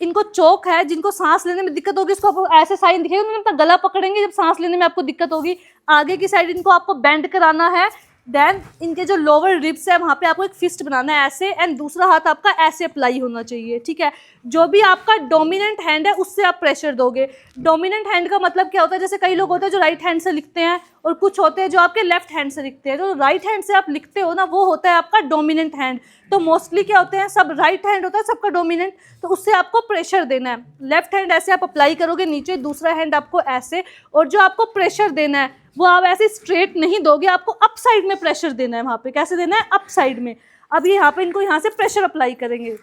इनको चोक है, जिनको सांस लेने में दिक्कत होगी, इसको आप ऐसे साइन दिखेगा, अपना गला पकड़ेंगे जब सांस लेने में आपको दिक्कत होगी। आगे की साइड इनको आपको बेंड कराना है, देन इनके जो लोअर रिब्स है वहाँ पे आपको एक फिस्ट बनाना है ऐसे, एंड दूसरा हाथ आपका ऐसे अप्लाई होना चाहिए, ठीक है। जो भी आपका डोमिनेंट हैंड है उससे आप प्रेशर दोगे। डोमिनेंट हैंड का मतलब क्या होता है, जैसे कई लोग होते हैं जो राइट हैंड से लिखते हैं और कुछ होते हैं जो आपके लेफ्ट हैंड से लिखते हैं। जो राइट हैंड से आप लिखते हो ना, वो होता है आपका डोमिनेंट हैंड। तो मोस्टली क्या होते हैं, सब राइट हैंड होता है सबका डोमिनेंट, तो उससे आपको प्रेशर देना है। लेफ्ट हैंड ऐसे आप अप्लाई करोगे नीचे, दूसरा हैंड आपको ऐसे, और जो आपको प्रेशर देना है वो आप ऐसे स्ट्रेट नहीं दोगे, आपको अप साइड में प्रेशर देना है। वहाँ पे कैसे देना है? अप साइड में। अब ये यहाँ पे इनको यहाँ से प्रेशर अप्लाई करेंगे।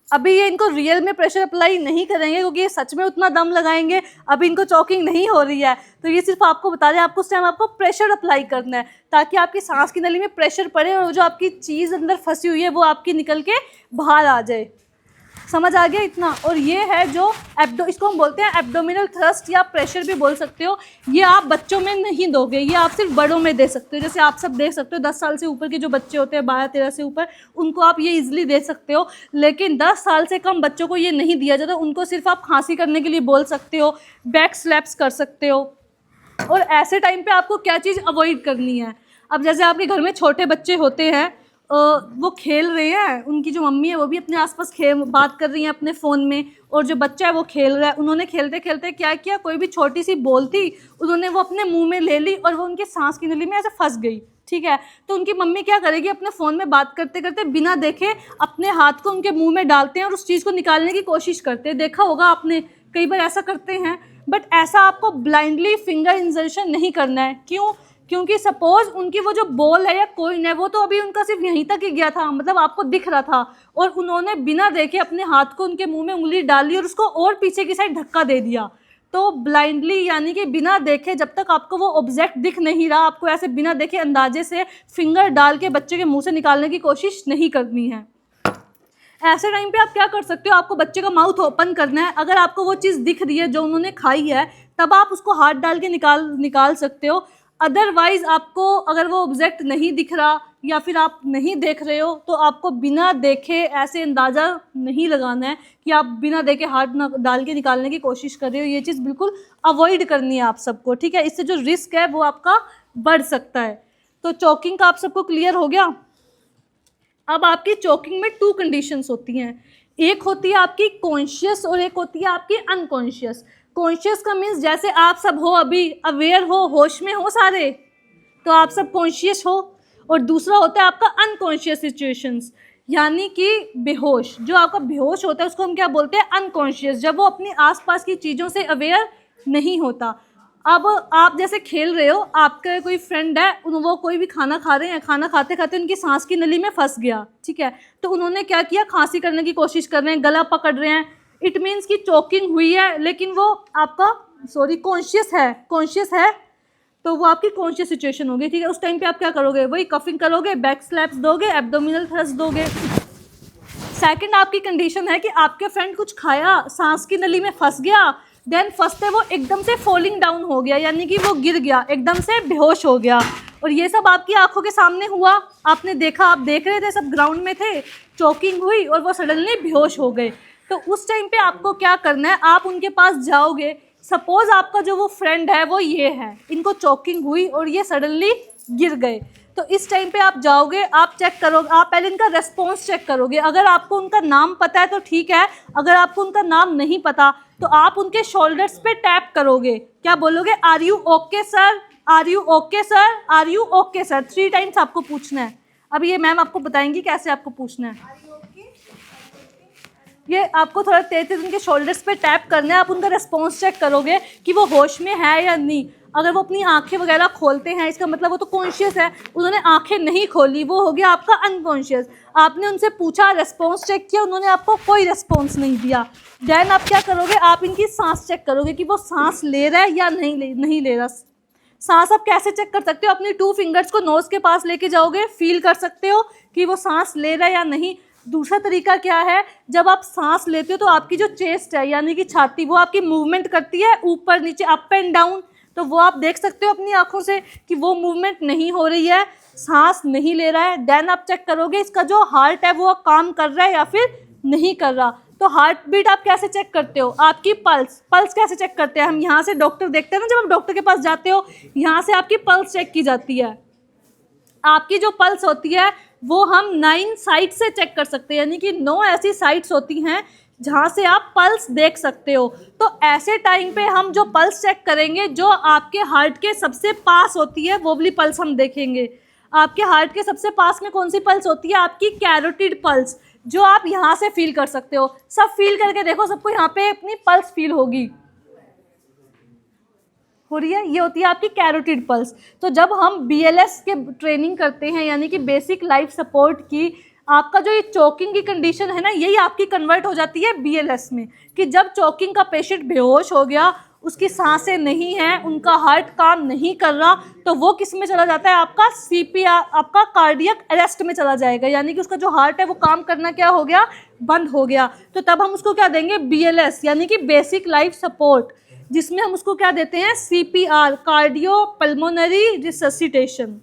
अभी ये इनको रियल में प्रेशर अप्लाई नहीं करेंगे क्योंकि ये सच में उतना दम लगाएंगे, अभी इनको चॉकिंग नहीं हो रही है, तो ये सिर्फ आपको बता दें आपको उस टाइम आपको प्रेशर अप्लाई करना है ताकि आपकी सांस की नली में प्रेशर पड़े और जो आपकी चीज़ अंदर फंसी हुई है वो आपकी निकल के बाहर आ जाए। समझ आ गया इतना? और ये है जो इसको हम बोलते हैं एब्डोमिनल थ्रस्ट या प्रेशर भी बोल सकते हो। ये आप बच्चों में नहीं दोगे, ये आप सिर्फ बड़ों में दे सकते हो। जैसे आप सब देख सकते हो 10 साल से ऊपर के जो बच्चे होते हैं, 12-13 से ऊपर, उनको आप ये इजीली दे सकते हो। लेकिन 10 साल से कम बच्चों को ये नहीं दिया जाता। उनको सिर्फ आप खांसी करने के लिए बोल सकते हो, बैक स्लैप्स कर सकते हो। और ऐसे टाइम पे आपको क्या चीज़ अवॉइड करनी है? अब जैसे आपके घर में छोटे बच्चे होते हैं, वो खेल रहे हैं, उनकी जो मम्मी है वो भी अपने आसपास बात कर रही हैं अपने फ़ोन में, और जो बच्चा है वो खेल रहा है। उन्होंने खेलते खेलते क्या किया, कोई भी छोटी सी बॉल थी उन्होंने वो अपने मुंह में ले ली और वो उनकी सांस की नली में ऐसे फंस गई। ठीक है, तो उनकी मम्मी क्या करेगी, अपने फ़ोन में बात करते करते बिना देखे अपने हाथ को उनके मुँह में डालते हैं और उस चीज़ को निकालने की कोशिश करते हैं। देखा होगा आपने, कई बार ऐसा करते हैं। बट ऐसा आपको ब्लाइंडली फिंगर इंजर्शन नहीं करना है। क्यों? क्योंकि सपोज उनकी वो जो बॉल है या कॉइन है वो तो अभी उनका सिर्फ यहीं तक ही गया था, मतलब आपको दिख रहा था, और उन्होंने बिना देखे अपने हाथ को उनके मुंह में उंगली डाली और उसको और पीछे की साइड धक्का दे दिया। तो ब्लाइंडली यानी कि बिना देखे, जब तक आपको वो ऑब्जेक्ट दिख नहीं रहा, आपको ऐसे बिना देखे अंदाजे से फिंगर डाल के बच्चे के मुंह से निकालने की कोशिश नहीं करनी है। ऐसे टाइम पे आप क्या कर सकते हो, आपको बच्चे का माउथ ओपन करना है। अगर आपको वो चीज़ दिख रही है जो उन्होंने खाई है, तब आप उसको हाथ डाल के निकाल सकते हो। अदरवाइज़ आपको अगर वो ऑब्जेक्ट नहीं दिख रहा या फिर आप नहीं देख रहे हो, तो आपको बिना देखे ऐसे अंदाज़ा नहीं लगाना है कि आप बिना देखे हाथ डाल के निकालने की कोशिश कर रहे हो। ये चीज़ बिल्कुल अवॉइड करनी है आप सबको। ठीक है, इससे जो रिस्क है वो आपका बढ़ सकता है। तो चोकिंग का आप सबको क्लियर हो गया। अब आपकी चोकिंग में 2 कंडीशंस होती हैं। एक होती है आपकी कॉन्शियस और एक होती है आपकी अनकॉन्शियस। कॉन्शियस का मीन्स जैसे आप सब हो, अभी अवेयर हो, होश में हो सारे, तो आप सब कॉन्शियस हो। और दूसरा होता है आपका अनकॉन्शियस सिचुएशंस, यानी कि बेहोश। जो आपका बेहोश होता है उसको हम क्या बोलते हैं? अनकॉन्शियस, जब वो अपनी आसपास की चीज़ों से अवेयर नहीं होता। अब आप जैसे खेल रहे हो, आपका कोई फ्रेंड है, वो कोई भी खाना खा रहे हैं, खाना खाते खाते उनकी सांस की नली में फंस गया। ठीक है, तो उन्होंने क्या किया, खांसी करने की कोशिश कर रहे हैं, गला पकड़ रहे हैं। इट मीन्स कि चोकिंग हुई है, लेकिन वो आपका कॉन्शियस है, तो वो आपकी कॉन्शियस सिचुएशन होगी। ठीक है, उस टाइम पे आप क्या करोगे, वही कफिंग करोगे, बैक स्लैप्स दोगे, एब्डोमिनल थ्रस्ट दोगे। सेकंड आपकी कंडीशन है कि आपके फ्रेंड कुछ खाया, सांस की नली में फंस गया, देन फर्स्ट है वो एकदम से फॉलिंग डाउन हो गया, यानी कि वो गिर गया, एकदम से बेहोश हो गया। और ये सब आपकी आंखों के सामने हुआ, आपने देखा, आप देख रहे थे, सब ग्राउंड में थे, चोकिंग हुई और वो सडनली बेहोश हो गए। तो उस टाइम पे आपको क्या करना है, आप उनके पास जाओगे। सपोज आपका जो वो फ्रेंड है वो ये है, इनको चोकिंग हुई और ये सडनली गिर गए। तो इस टाइम पे आप जाओगे, आप चेक करोगे, आप पहले इनका रेस्पॉन्स चेक करोगे। अगर आपको उनका नाम पता है तो ठीक है, अगर आपको उनका नाम नहीं पता तो आप उनके शोल्डर्स पे टैप करोगे। क्या बोलोगे? Are you okay sir, are you okay sir, are you okay sir, 3 times आपको पूछना है। अब ये मैम आपको बताएंगी कैसे आपको पूछना है। ये आपको थोड़ा तेज तेज उनके शोल्डर्स पे टैप करना है। आप उनका रिस्पॉन्स चेक करोगे कि वो होश में है या नहीं। अगर वो अपनी आंखें वगैरह खोलते हैं, इसका मतलब वो तो कॉन्शियस है। उन्होंने आंखें नहीं खोली, वो हो गया आपका अनकॉन्शियस। आपने उनसे पूछा, रिस्पॉन्स चेक किया, उन्होंने आपको कोई रिस्पॉन्स नहीं दिया। देन आप क्या करोगे, आप इनकी सांस चेक करोगे कि वो सांस ले रहा है या नहीं ले रहा। सांस आप कैसे चेक कर सकते हो? अपनी 2 फिंगर्स को नोज़ के पास लेके जाओगे, फील कर सकते हो कि वो सांस ले रहा है या नहीं। दूसरा तरीका क्या है, जब आप सांस लेते हो तो आपकी जो चेस्ट है यानी कि छाती, वो आपकी मूवमेंट करती है ऊपर नीचे, अप एंड डाउन। तो वो आप देख सकते हो अपनी आंखों से कि वो मूवमेंट नहीं हो रही है, सांस नहीं ले रहा है। देन आप चेक करोगे इसका जो हार्ट है वो काम कर रहा है या फिर नहीं कर रहा। तो हार्ट बीट आप कैसे चेक करते हो? आपकी पल्स कैसे चेक करते हैं? हम यहाँ से डॉक्टर देखते हैं ना, जब हम डॉक्टर के पास जाते हो, यहाँ से आपकी पल्स चेक की जाती है। आपकी जो पल्स होती है वो हम 9 साइट से चेक कर सकते हैं, यानी कि 9 ऐसी साइट्स होती हैं जहाँ से आप पल्स देख सकते हो। तो ऐसे टाइम पे हम जो पल्स चेक करेंगे, जो आपके हार्ट के सबसे पास होती है वो वाली पल्स हम देखेंगे। आपके हार्ट के सबसे पास में कौन सी पल्स होती है? आपकी कैरोटिड पल्स, जो आप यहाँ से फील कर सकते हो। सब फील करके देखो, सबको यहाँ पे अपनी पल्स फील होगी। हो रही है, ये होती है आपकी कैरोटिड पल्स। तो जब हम BLS के ट्रेनिंग करते हैं यानी कि बेसिक लाइफ सपोर्ट की, आपका जो ये चोकिंग की कंडीशन है ना, यही आपकी कन्वर्ट हो जाती है BLS में, कि जब चोकिंग का पेशेंट बेहोश हो गया, उसकी सांसें नहीं हैं, उनका हार्ट काम नहीं कर रहा, तो वो किस में चला जाता है, आपका CPR, आपका कार्डियक अरेस्ट में चला जाएगा, यानी कि उसका जो हार्ट है वो काम करना क्या हो गया, बंद हो गया। तो तब हम उसको क्या देंगे, BLS यानी कि बेसिक लाइफ सपोर्ट, जिसमें हम उसको क्या देते हैं, CPR, कार्डियो पल्मोनरी रिससिटेशन।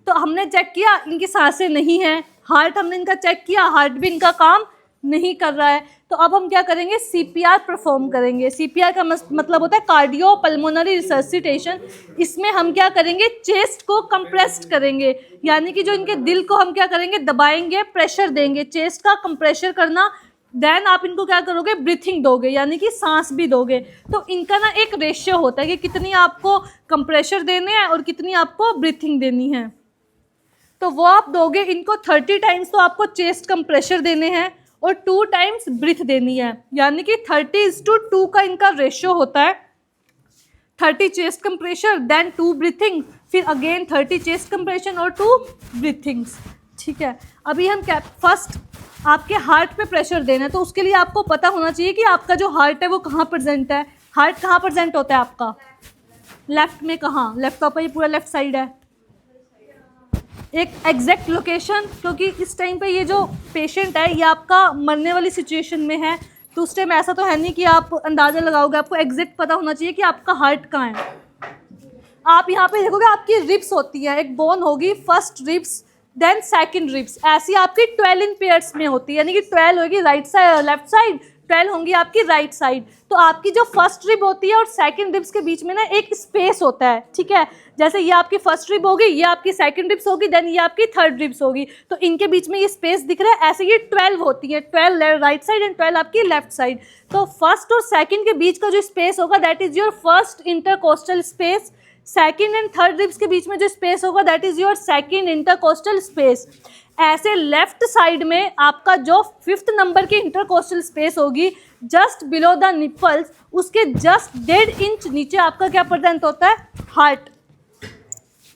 तो हमने चेक किया इनकी सांसें नहीं हैं, हार्ट हमने इनका चेक किया, हार्ट भी इनका काम नहीं कर रहा है, तो अब हम क्या करेंगे, CPR परफॉर्म करेंगे। CPR का मतलब होता है कार्डियो पल्मोनरी रिससिटेशन। इसमें हम क्या करेंगे, चेस्ट को कंप्रेस्ड करेंगे, यानी कि जो इनके दिल को हम क्या करेंगे, दबाएंगे, प्रेशर देंगे, चेस्ट का कंप्रेशर करना। देन आप इनको क्या करोगे, ब्रीथिंग दोगे, यानी कि सांस भी दोगे। तो इनका ना एक रेशियो होता है कि कितनी आपको कंप्रेशर देने हैं और कितनी आपको ब्रीथिंग देनी है। तो वो आप दोगे इनको 30 टाइम्स, तो आपको चेस्ट कंप्रेशर देने हैं और 2 टाइम्स ब्रीथ देनी है, यानी कि 30:2 का इनका रेशियो होता है। 30 चेस्ट कंप्रेशर, देन 2 ब्रीथिंग, फिर अगेन 30 चेस्ट कंप्रेशन और 2 ब्रीथिंग्स। ठीक है, अभी हम क्या, फर्स्ट आपके हार्ट पे प्रेशर देना है, तो उसके लिए आपको पता होना चाहिए कि आपका जो हार्ट है वो कहाँ प्रेजेंट है। हार्ट कहाँ प्रेजेंट होता है आपका, लेफ्ट में कहाँ, लेफ्ट का ये पूरा लेफ्ट साइड है, एक एग्जैक्ट लोकेशन, क्योंकि इस टाइम पे ये जो पेशेंट है ये आपका मरने वाली सिचुएशन में है, तो उस टाइम ऐसा तो है नहीं कि आप अंदाज़ा लगाओगे, आपको एग्जैक्ट पता होना चाहिए कि आपका हार्ट कहाँ है। आप यहाँ पे देखोगे आपकी रिब्स होती है, एक बोन होगी, first ribs then second ribs, ऐसी आपकी 12 इन पेयर्स में होती है, यानी कि 12 होगी राइट साइड लेफ्ट साइड, 12 होंगी आपकी राइट साइड। तो आपकी जो फर्स्ट रिब होती है और सेकंड रिब्स के बीच में ना एक स्पेस होता है, ठीक है, जैसे ये आपकी फर्स्ट रिब होगी, ये आपकी सेकंड रिब्स होगी, देन ये आपकी थर्ड रिब्स होगी, तो इनके बीच में ये स्पेस दिख रहा है, ऐसे ये 12 होती है, 12 राइट साइड एंड 12 आपकी लेफ्ट साइड। तो फर्स्ट और सेकंड के बीच का जो स्पेस होगा that is your first intercostal space, second and third ribs के बीच में जो स्पेस होगा that is your second intercostal space. ऐसे लेफ्ट साइड में आपका जो 5th नंबर की इंटरकोस्टल स्पेस होगी जस्ट बिलो द निपल्स, उसके जस्ट 1.5 इंच नीचे आपका क्या प्रेजेंट होता है, हार्ट,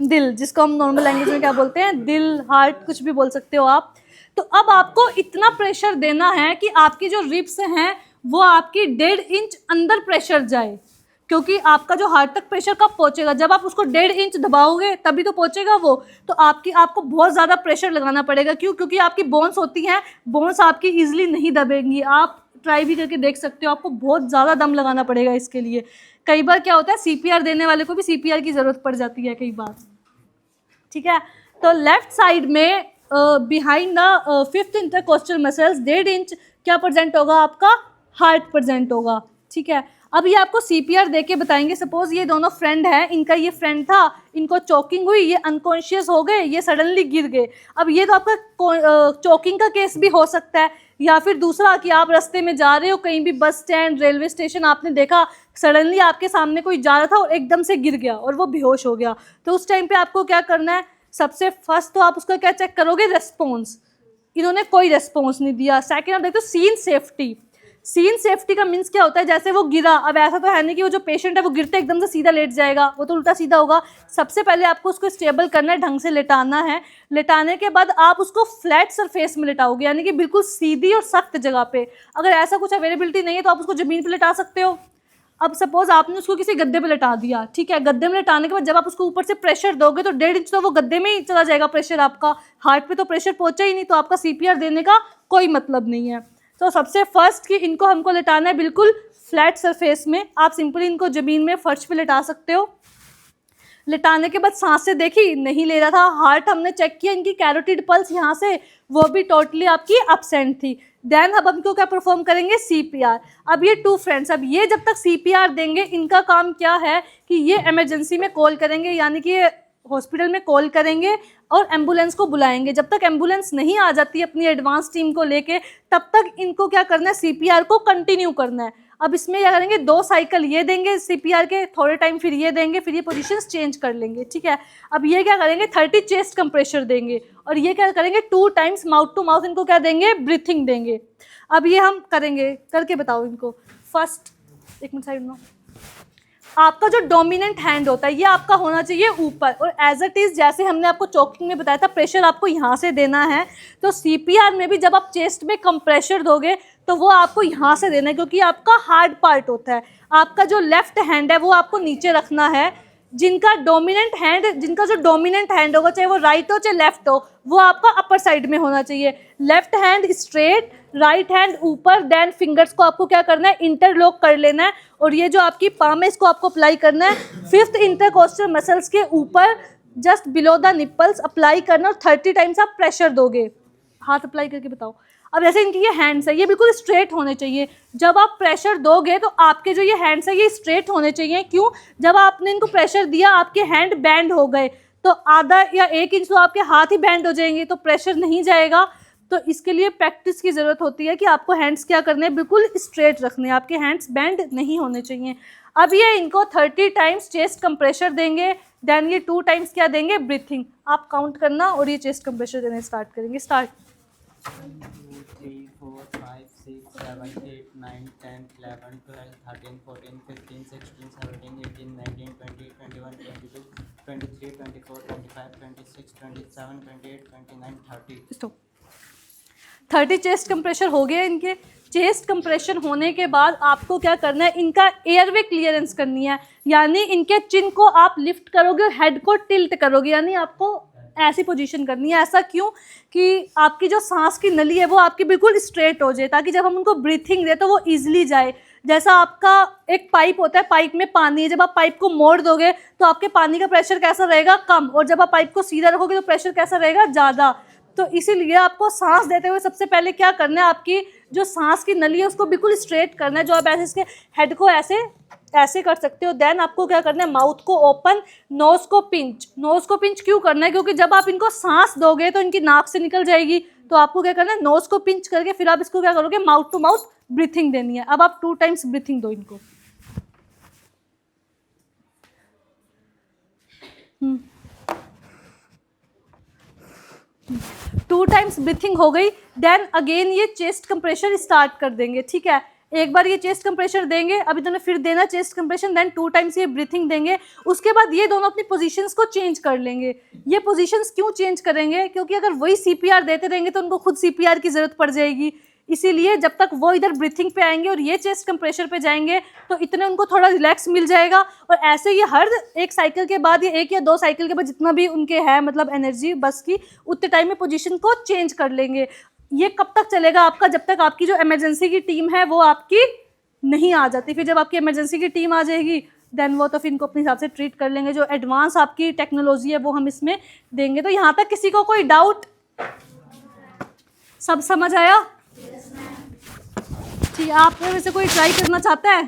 दिल, जिसको हम नॉर्मल लैंग्वेज में क्या बोलते हैं, दिल, हार्ट, कुछ भी बोल सकते हो आप। तो अब आपको इतना प्रेशर देना है कि आपकी जो रिब्स हैं वो आपकी 1.5 इंच अंदर प्रेशर जाए, क्योंकि आपका जो हार्ट तक प्रेशर कब पहुंचेगा, जब आप उसको 1.5 इंच दबाओगे तभी तो पहुंचेगा वो। तो आपको बहुत ज़्यादा प्रेशर लगाना पड़ेगा, क्यों, क्योंकि आपकी बोन्स होती हैं, बोन्स आपकी ईजिली नहीं दबेंगी, आप ट्राई भी करके देख सकते हो, आपको बहुत ज़्यादा दम लगाना पड़ेगा इसके लिए। कई बार क्या होता है, CPR देने वाले को भी CPR की ज़रूरत पड़ जाती है कई बार, ठीक है। तो लेफ्ट साइड में behind the 5th intercostal muscles 1.5 inch क्या प्रेजेंट होगा, आपका हार्ट प्रेजेंट होगा, ठीक है। अब ये आपको CPR दे के बताएंगे, सपोज ये दोनों फ्रेंड हैं, इनका ये फ्रेंड था, इनको चोकिंग हुई, ये अनकॉन्शियस हो गए, ये सडनली गिर गए। अब ये तो आपका चोकिंग का केस भी हो सकता है, या फिर दूसरा कि आप रास्ते में जा रहे हो, कहीं भी बस स्टैंड, रेलवे स्टेशन, आपने देखा सडनली आपके सामने कोई जा रहा था और एकदम से गिर गया और वो बेहोश हो गया। तो उस टाइम पे आपको क्या करना है, सबसे फर्स्ट तो आप उसका क्या चेक करोगे, रेस्पॉन्स, इन्होंने कोई रेस्पॉन्स नहीं दिया। सेकेंड आप देखते हो सीन सेफ्टी, सीन सेफ्टी का मीन्स क्या होता है, जैसे वो गिरा, अब ऐसा तो है नहीं कि वो जो पेशेंट है वो गिरते एकदम से सीधा लेट जाएगा, वो तो उल्टा सीधा होगा। सबसे पहले आपको उसको स्टेबल करना है, ढंग से लेटाना है, लेटाने के बाद आप उसको फ्लैट सरफेस में लेटाओगे, यानी कि बिल्कुल सीधी और सख्त जगह पे। अगर ऐसा कुछ अवेलेबिलिटी नहीं है तो आप उसको ज़मीन पर लेटा सकते हो। अब सपोज आपने उसको किसी गद्दे पे लेटा दिया, ठीक है, गद्दे में लेटाने के बाद जब आप उसको ऊपर से प्रेशर दोगे तो 1.5 इंच तो वो गद्दे में ही चला जाएगा प्रेशर, आपका हार्ट पे तो प्रेशर पहुंचा ही नहीं, तो आपका CPR देने का कोई मतलब नहीं है। तो सबसे फर्स्ट कि इनको हमको लेटाना है बिल्कुल फ्लैट सरफेस में, आप सिंपली इनको ज़मीन में फर्श पे लेटा सकते हो। लेटाने के बाद सांसें देखी, नहीं ले रहा था, हार्ट हमने चेक किया, इनकी कैरोटिड पल्स यहाँ से वो भी टोटली आपकी एब्सेंट थी। देन अब हम क्यों क्या परफॉर्म करेंगे, CPR। अब ये 2 फ्रेंड्स, अब ये जब तक CPR देंगे, इनका काम क्या है कि ये इमरजेंसी में कॉल करेंगे, यानी कि हॉस्पिटल में कॉल करेंगे और एम्बुलेंस को बुलाएंगे। जब तक एम्बुलेंस नहीं आ जाती अपनी एडवांस टीम को लेके, तब तक इनको क्या करना है, CPR को कंटिन्यू करना है। अब इसमें क्या करेंगे, 2 साइकिल ये देंगे CPR के, थोड़े टाइम फिर ये देंगे, फिर ये पोजीशंस चेंज कर लेंगे, ठीक है। अब ये क्या करेंगे, 30 चेस्ट कंप्रेशर देंगे, और ये क्या करेंगे, 2 टाइम्स माउथ टू माउथ इनको क्या देंगे, ब्रीथिंग देंगे। अब ये हम करेंगे, करके बताओ इनको। फर्स्ट, एक मिनट साइड में, आपका जो डोमिनेंट हैंड होता है ये आपका होना चाहिए ऊपर, और एज इट इज़ जैसे हमने आपको चॉकिंग में बताया था प्रेशर आपको यहाँ से देना है, तो सीपीआर में भी जब आप चेस्ट में कंप्रेशर दोगे तो वो आपको यहाँ से देना है, क्योंकि आपका हार्ड पार्ट होता है। आपका जो लेफ्ट हैंड है वो आपको नीचे रखना है। जिनका जो डोमिनेंट हैंड होगा, चाहे वो राइट हो चाहे लेफ्ट हो, वो आपका अपर साइड में होना चाहिए। Left hand straight, right hand ऊपर, देन फिंगर्स को आपको क्या करना है, इंटरलॉक कर लेना है, और ये जो आपकी पाम है इसको आपको अप्लाई करना है 5th इंटरकोस्टल मसल्स के ऊपर, just below the nipples apply करना, और 30 टाइम्स आप प्रेशर दोगे। हाथ अप्लाई करके बताओ। अब जैसे इनकी ये हैंड्स है ये बिल्कुल स्ट्रेट होने चाहिए। जब आप प्रेशर दोगे तो आपके जो ये हैंड्स है ये स्ट्रेट होने चाहिए। क्यों? जब आपने इनको प्रेशर दिया आपके हैंड बैंड हो गए तो आधा या 1 इंच तो आपके हाथ ही बैंड हो जाएंगे, तो प्रेशर नहीं जाएगा। तो इसके लिए प्रैक्टिस की ज़रूरत होती है कि आपको हैंड्स क्या करने हैं, बिल्कुल स्ट्रेट रखने हैं, आपके हैंड्स बैंड नहीं होने चाहिए। अब ये इनको 30 टाइम्स चेस्ट कंप्रेशर देंगे, देन ये 2 टाइम्स क्या देंगे, ब्रीथिंग। आप काउंट करना और ये चेस्ट कंप्रेशर देने स्टार्ट करेंगे। स्टार्ट। 2, 3, 4, 5, 6, 7, 8, 9, 10, 11, 12, 13, 14, 15, 16, 17, 18, 19, 20, 21, 22, 23, 24, 25, 26, 27, 28, 29, 30। स्टॉप। 30 चेस्ट कंप्रेशर हो गए इनके। चेस्ट कंप्रेशन होने के बाद आपको क्या करना है, इनका एयरवे क्लियरेंस करनी है, यानी इनके चिन को आप लिफ्ट करोगे और हेड को टिल्ट करोगे, यानी आपको ऐसी पोजीशन करनी है। ऐसा क्यों? कि आपकी जो सांस की नली है वो आपकी बिल्कुल स्ट्रेट हो जाए, ताकि जब हम उनको ब्रीथिंग दें तो वो ईजिली जाए। जैसा आपका एक पाइप होता है, पाइप में पानी है, जब आप पाइप को मोड़ दोगे तो आपके पानी का प्रेशर कैसा रहेगा, कम, और जब आप पाइप को सीधा रखोगे तो प्रेशर कैसा रहेगा, ज़्यादा। तो इसीलिए आपको सांस देते हुए सबसे पहले क्या करना है, आपकी जो सांस की नली है उसको बिल्कुल स्ट्रेट करना है। जो आप ऐसे इसके हेड को ऐसे कर सकते हो। देन आपको क्या करना है, माउथ को ओपन, नोज को पिंच। नोज को पिंच क्यों करना है? क्योंकि जब आप इनको सांस दोगे तो इनकी नाक से निकल जाएगी, तो आपको क्या करना है, नोज को पिंच करके फिर आप इसको क्या करोगे, माउथ टू माउथ ब्रीथिंग देनी है। अब आप 2 टाइम्स ब्रीथिंग दो इनको। 2 टाइम्स ब्रीथिंग हो गई। देन अगेन ये चेस्ट कंप्रेशर स्टार्ट कर देंगे। ठीक है, एक बार ये चेस्ट कंप्रेशर देंगे, अभी तुमने फिर देना चेस्ट कंप्रेशन, देन 2 टाइम्स ये ब्रीथिंग देंगे। उसके बाद ये दोनों अपनी पोजीशंस को चेंज कर लेंगे। ये पोजीशंस क्यों चेंज करेंगे? क्योंकि अगर वही सीपीआर देते रहेंगे तो उनको खुद सीपीआर की जरूरत पड़ जाएगी। इसीलिए जब तक वो इधर ब्रीथिंग पे आएंगे और ये चेस्ट कंप्रेशर पे जाएंगे तो इतने उनको थोड़ा रिलैक्स मिल जाएगा। और ऐसे ये हर एक साइकिल के बाद, ये 1 या 2 साइकिल के बाद जितना भी उनके है मतलब एनर्जी बस की, उतने टाइम में पोजीशन को चेंज कर लेंगे। ये कब तक चलेगा आपका? जब तक आपकी जो इमरजेंसी की टीम है वो आपकी नहीं आ जाती। फिर जब आपकी इमरजेंसी की टीम आ जाएगी देन वो तो फिर इनको अपने हिसाब से ट्रीट कर लेंगे। जो एडवांस आपकी टेक्नोलॉजी है वो हम इसमें देंगे। तो यहाँ तक किसी को कोई डाउट? सब समझ आया? ठीक, आप में से कोई ट्राई करना चाहता है?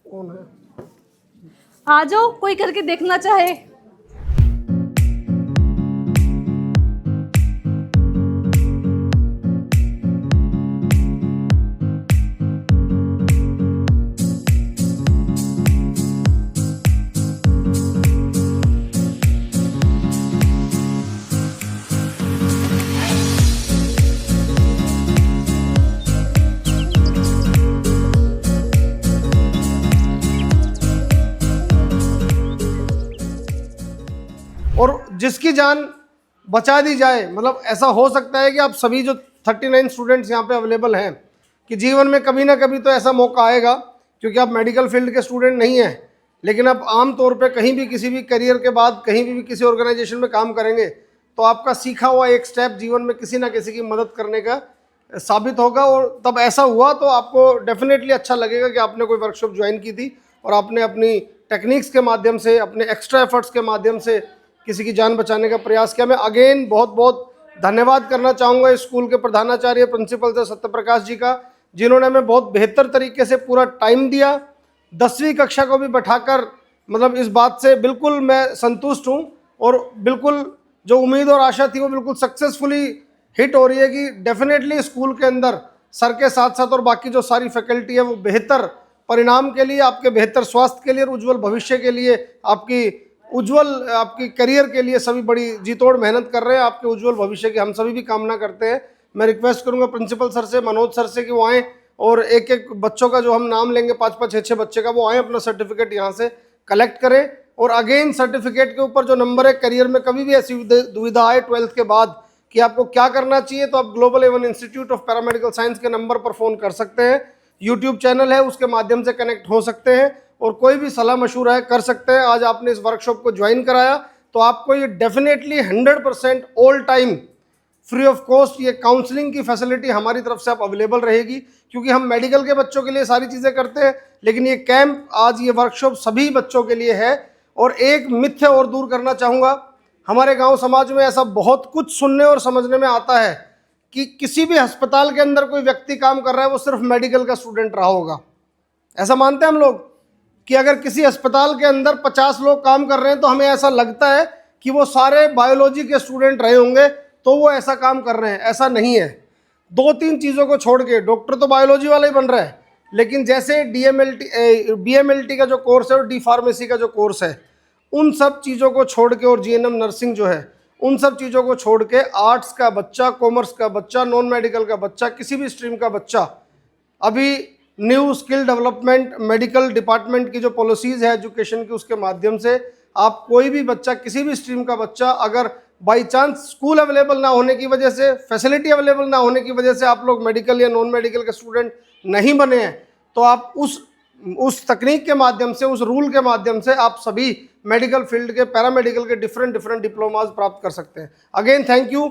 कौन है? आ जाओ, कोई करके देखना चाहे। और जिसकी जान बचा दी जाए, मतलब ऐसा हो सकता है कि आप सभी जो 39 स्टूडेंट्स यहाँ पे अवेलेबल हैं कि जीवन में कभी ना कभी तो ऐसा मौका आएगा, क्योंकि आप मेडिकल फील्ड के स्टूडेंट नहीं हैं, लेकिन आप आम तौर पे कहीं भी किसी भी करियर के बाद कहीं भी किसी ऑर्गेनाइजेशन में काम करेंगे तो आपका सीखा हुआ एक स्टेप जीवन में किसी ना किसी की मदद करने का साबित होगा। और तब ऐसा हुआ तो आपको डेफिनेटली अच्छा लगेगा कि आपने कोई वर्कशॉप ज्वाइन की थी और आपने अपनी टेक्निक्स के माध्यम से, अपने एक्स्ट्रा एफर्ट्स के माध्यम से किसी की जान बचाने का प्रयास किया। मैं अगेन बहुत बहुत धन्यवाद करना चाहूँगा इस स्कूल के प्रधानाचार्य प्रिंसिपल सर सत्यप्रकाश जी का, जिन्होंने हमें बहुत बेहतर तरीके से पूरा टाइम दिया। 10वीं कक्षा को भी बैठाकर, मतलब इस बात से बिल्कुल मैं संतुष्ट हूँ और बिल्कुल जो उम्मीद और आशा थी वो बिल्कुल सक्सेसफुली हिट हो रही है कि डेफिनेटली स्कूल के अंदर सर के साथ साथ और बाकी जो सारी फैकल्टी है वो बेहतर परिणाम के लिए, आपके बेहतर स्वास्थ्य के लिए और उज्जवल भविष्य के लिए, आपकी करियर के लिए सभी बड़ी जीतोड़ मेहनत कर रहे हैं। आपके उज्जवल भविष्य की हम सभी भी कामना करते हैं। मैं रिक्वेस्ट करूंगा प्रिंसिपल सर से, मनोज सर से कि वो आएँ और एक एक बच्चों का जो हम नाम लेंगे 5-5, 6-6 बच्चे का, वो आएँ अपना सर्टिफिकेट यहाँ से कलेक्ट करें। और अगेन सर्टिफिकेट के ऊपर जो नंबर है, करियर में कभी भी ऐसी दुविधा आए 12th के बाद कि आपको क्या करना चाहिए, तो आप global A1 institute of paramedical science के नंबर पर फ़ोन कर सकते हैं। यूट्यूब चैनल है, उसके माध्यम से कनेक्ट हो सकते हैं और कोई भी सलाह मशवरा है कर सकते हैं। आज आपने इस वर्कशॉप को ज्वाइन कराया तो आपको ये definitely 100% all time free of cost ये काउंसलिंग की फैसिलिटी हमारी तरफ से आप अवेलेबल रहेगी, क्योंकि हम मेडिकल के बच्चों के लिए सारी चीज़ें करते हैं, लेकिन ये कैंप आज ये वर्कशॉप सभी बच्चों के लिए है। और एक मिथ्या और दूर करना चाहूँगा, हमारे गांव समाज में ऐसा बहुत कुछ सुनने और समझने में आता है कि किसी भी अस्पताल के अंदर कोई व्यक्ति काम कर रहा है वो सिर्फ मेडिकल का स्टूडेंट रहा होगा। ऐसा मानते हैं हम लोग कि अगर किसी अस्पताल के अंदर 50 लोग काम कर रहे हैं तो हमें ऐसा लगता है कि वो सारे बायोलॉजी के स्टूडेंट रहे होंगे तो वो ऐसा काम कर रहे हैं। ऐसा नहीं है। 2-3 चीज़ों को छोड़ के, डॉक्टर तो बायोलॉजी वाला ही बन रहा है, लेकिन जैसे BMLT का जो कोर्स है और D फार्मेसी का जो कोर्स है, उन सब चीज़ों को छोड़ के, और GNM नर्सिंग जो है, उन सब चीज़ों को छोड़ के आर्ट्स का बच्चा, कॉमर्स का बच्चा, नॉन मेडिकल का बच्चा, किसी भी स्ट्रीम का बच्चा, अभी new skill development medical department की जो पॉलिसीज़ है एजुकेशन की, उसके माध्यम से आप कोई भी बच्चा, किसी भी स्ट्रीम का बच्चा, अगर बाई चांस स्कूल अवेलेबल ना होने की वजह से, फैसिलिटी अवेलेबल ना होने की वजह से आप लोग मेडिकल या नॉन मेडिकल के स्टूडेंट नहीं बने हैं, तो आप उस तकनीक के माध्यम से, उस रूल के माध्यम से आप सभी मेडिकल फील्ड के, पैरामेडिकल के डिफरेंट डिप्लोमाज प्राप्त कर सकते हैं। Again thank you.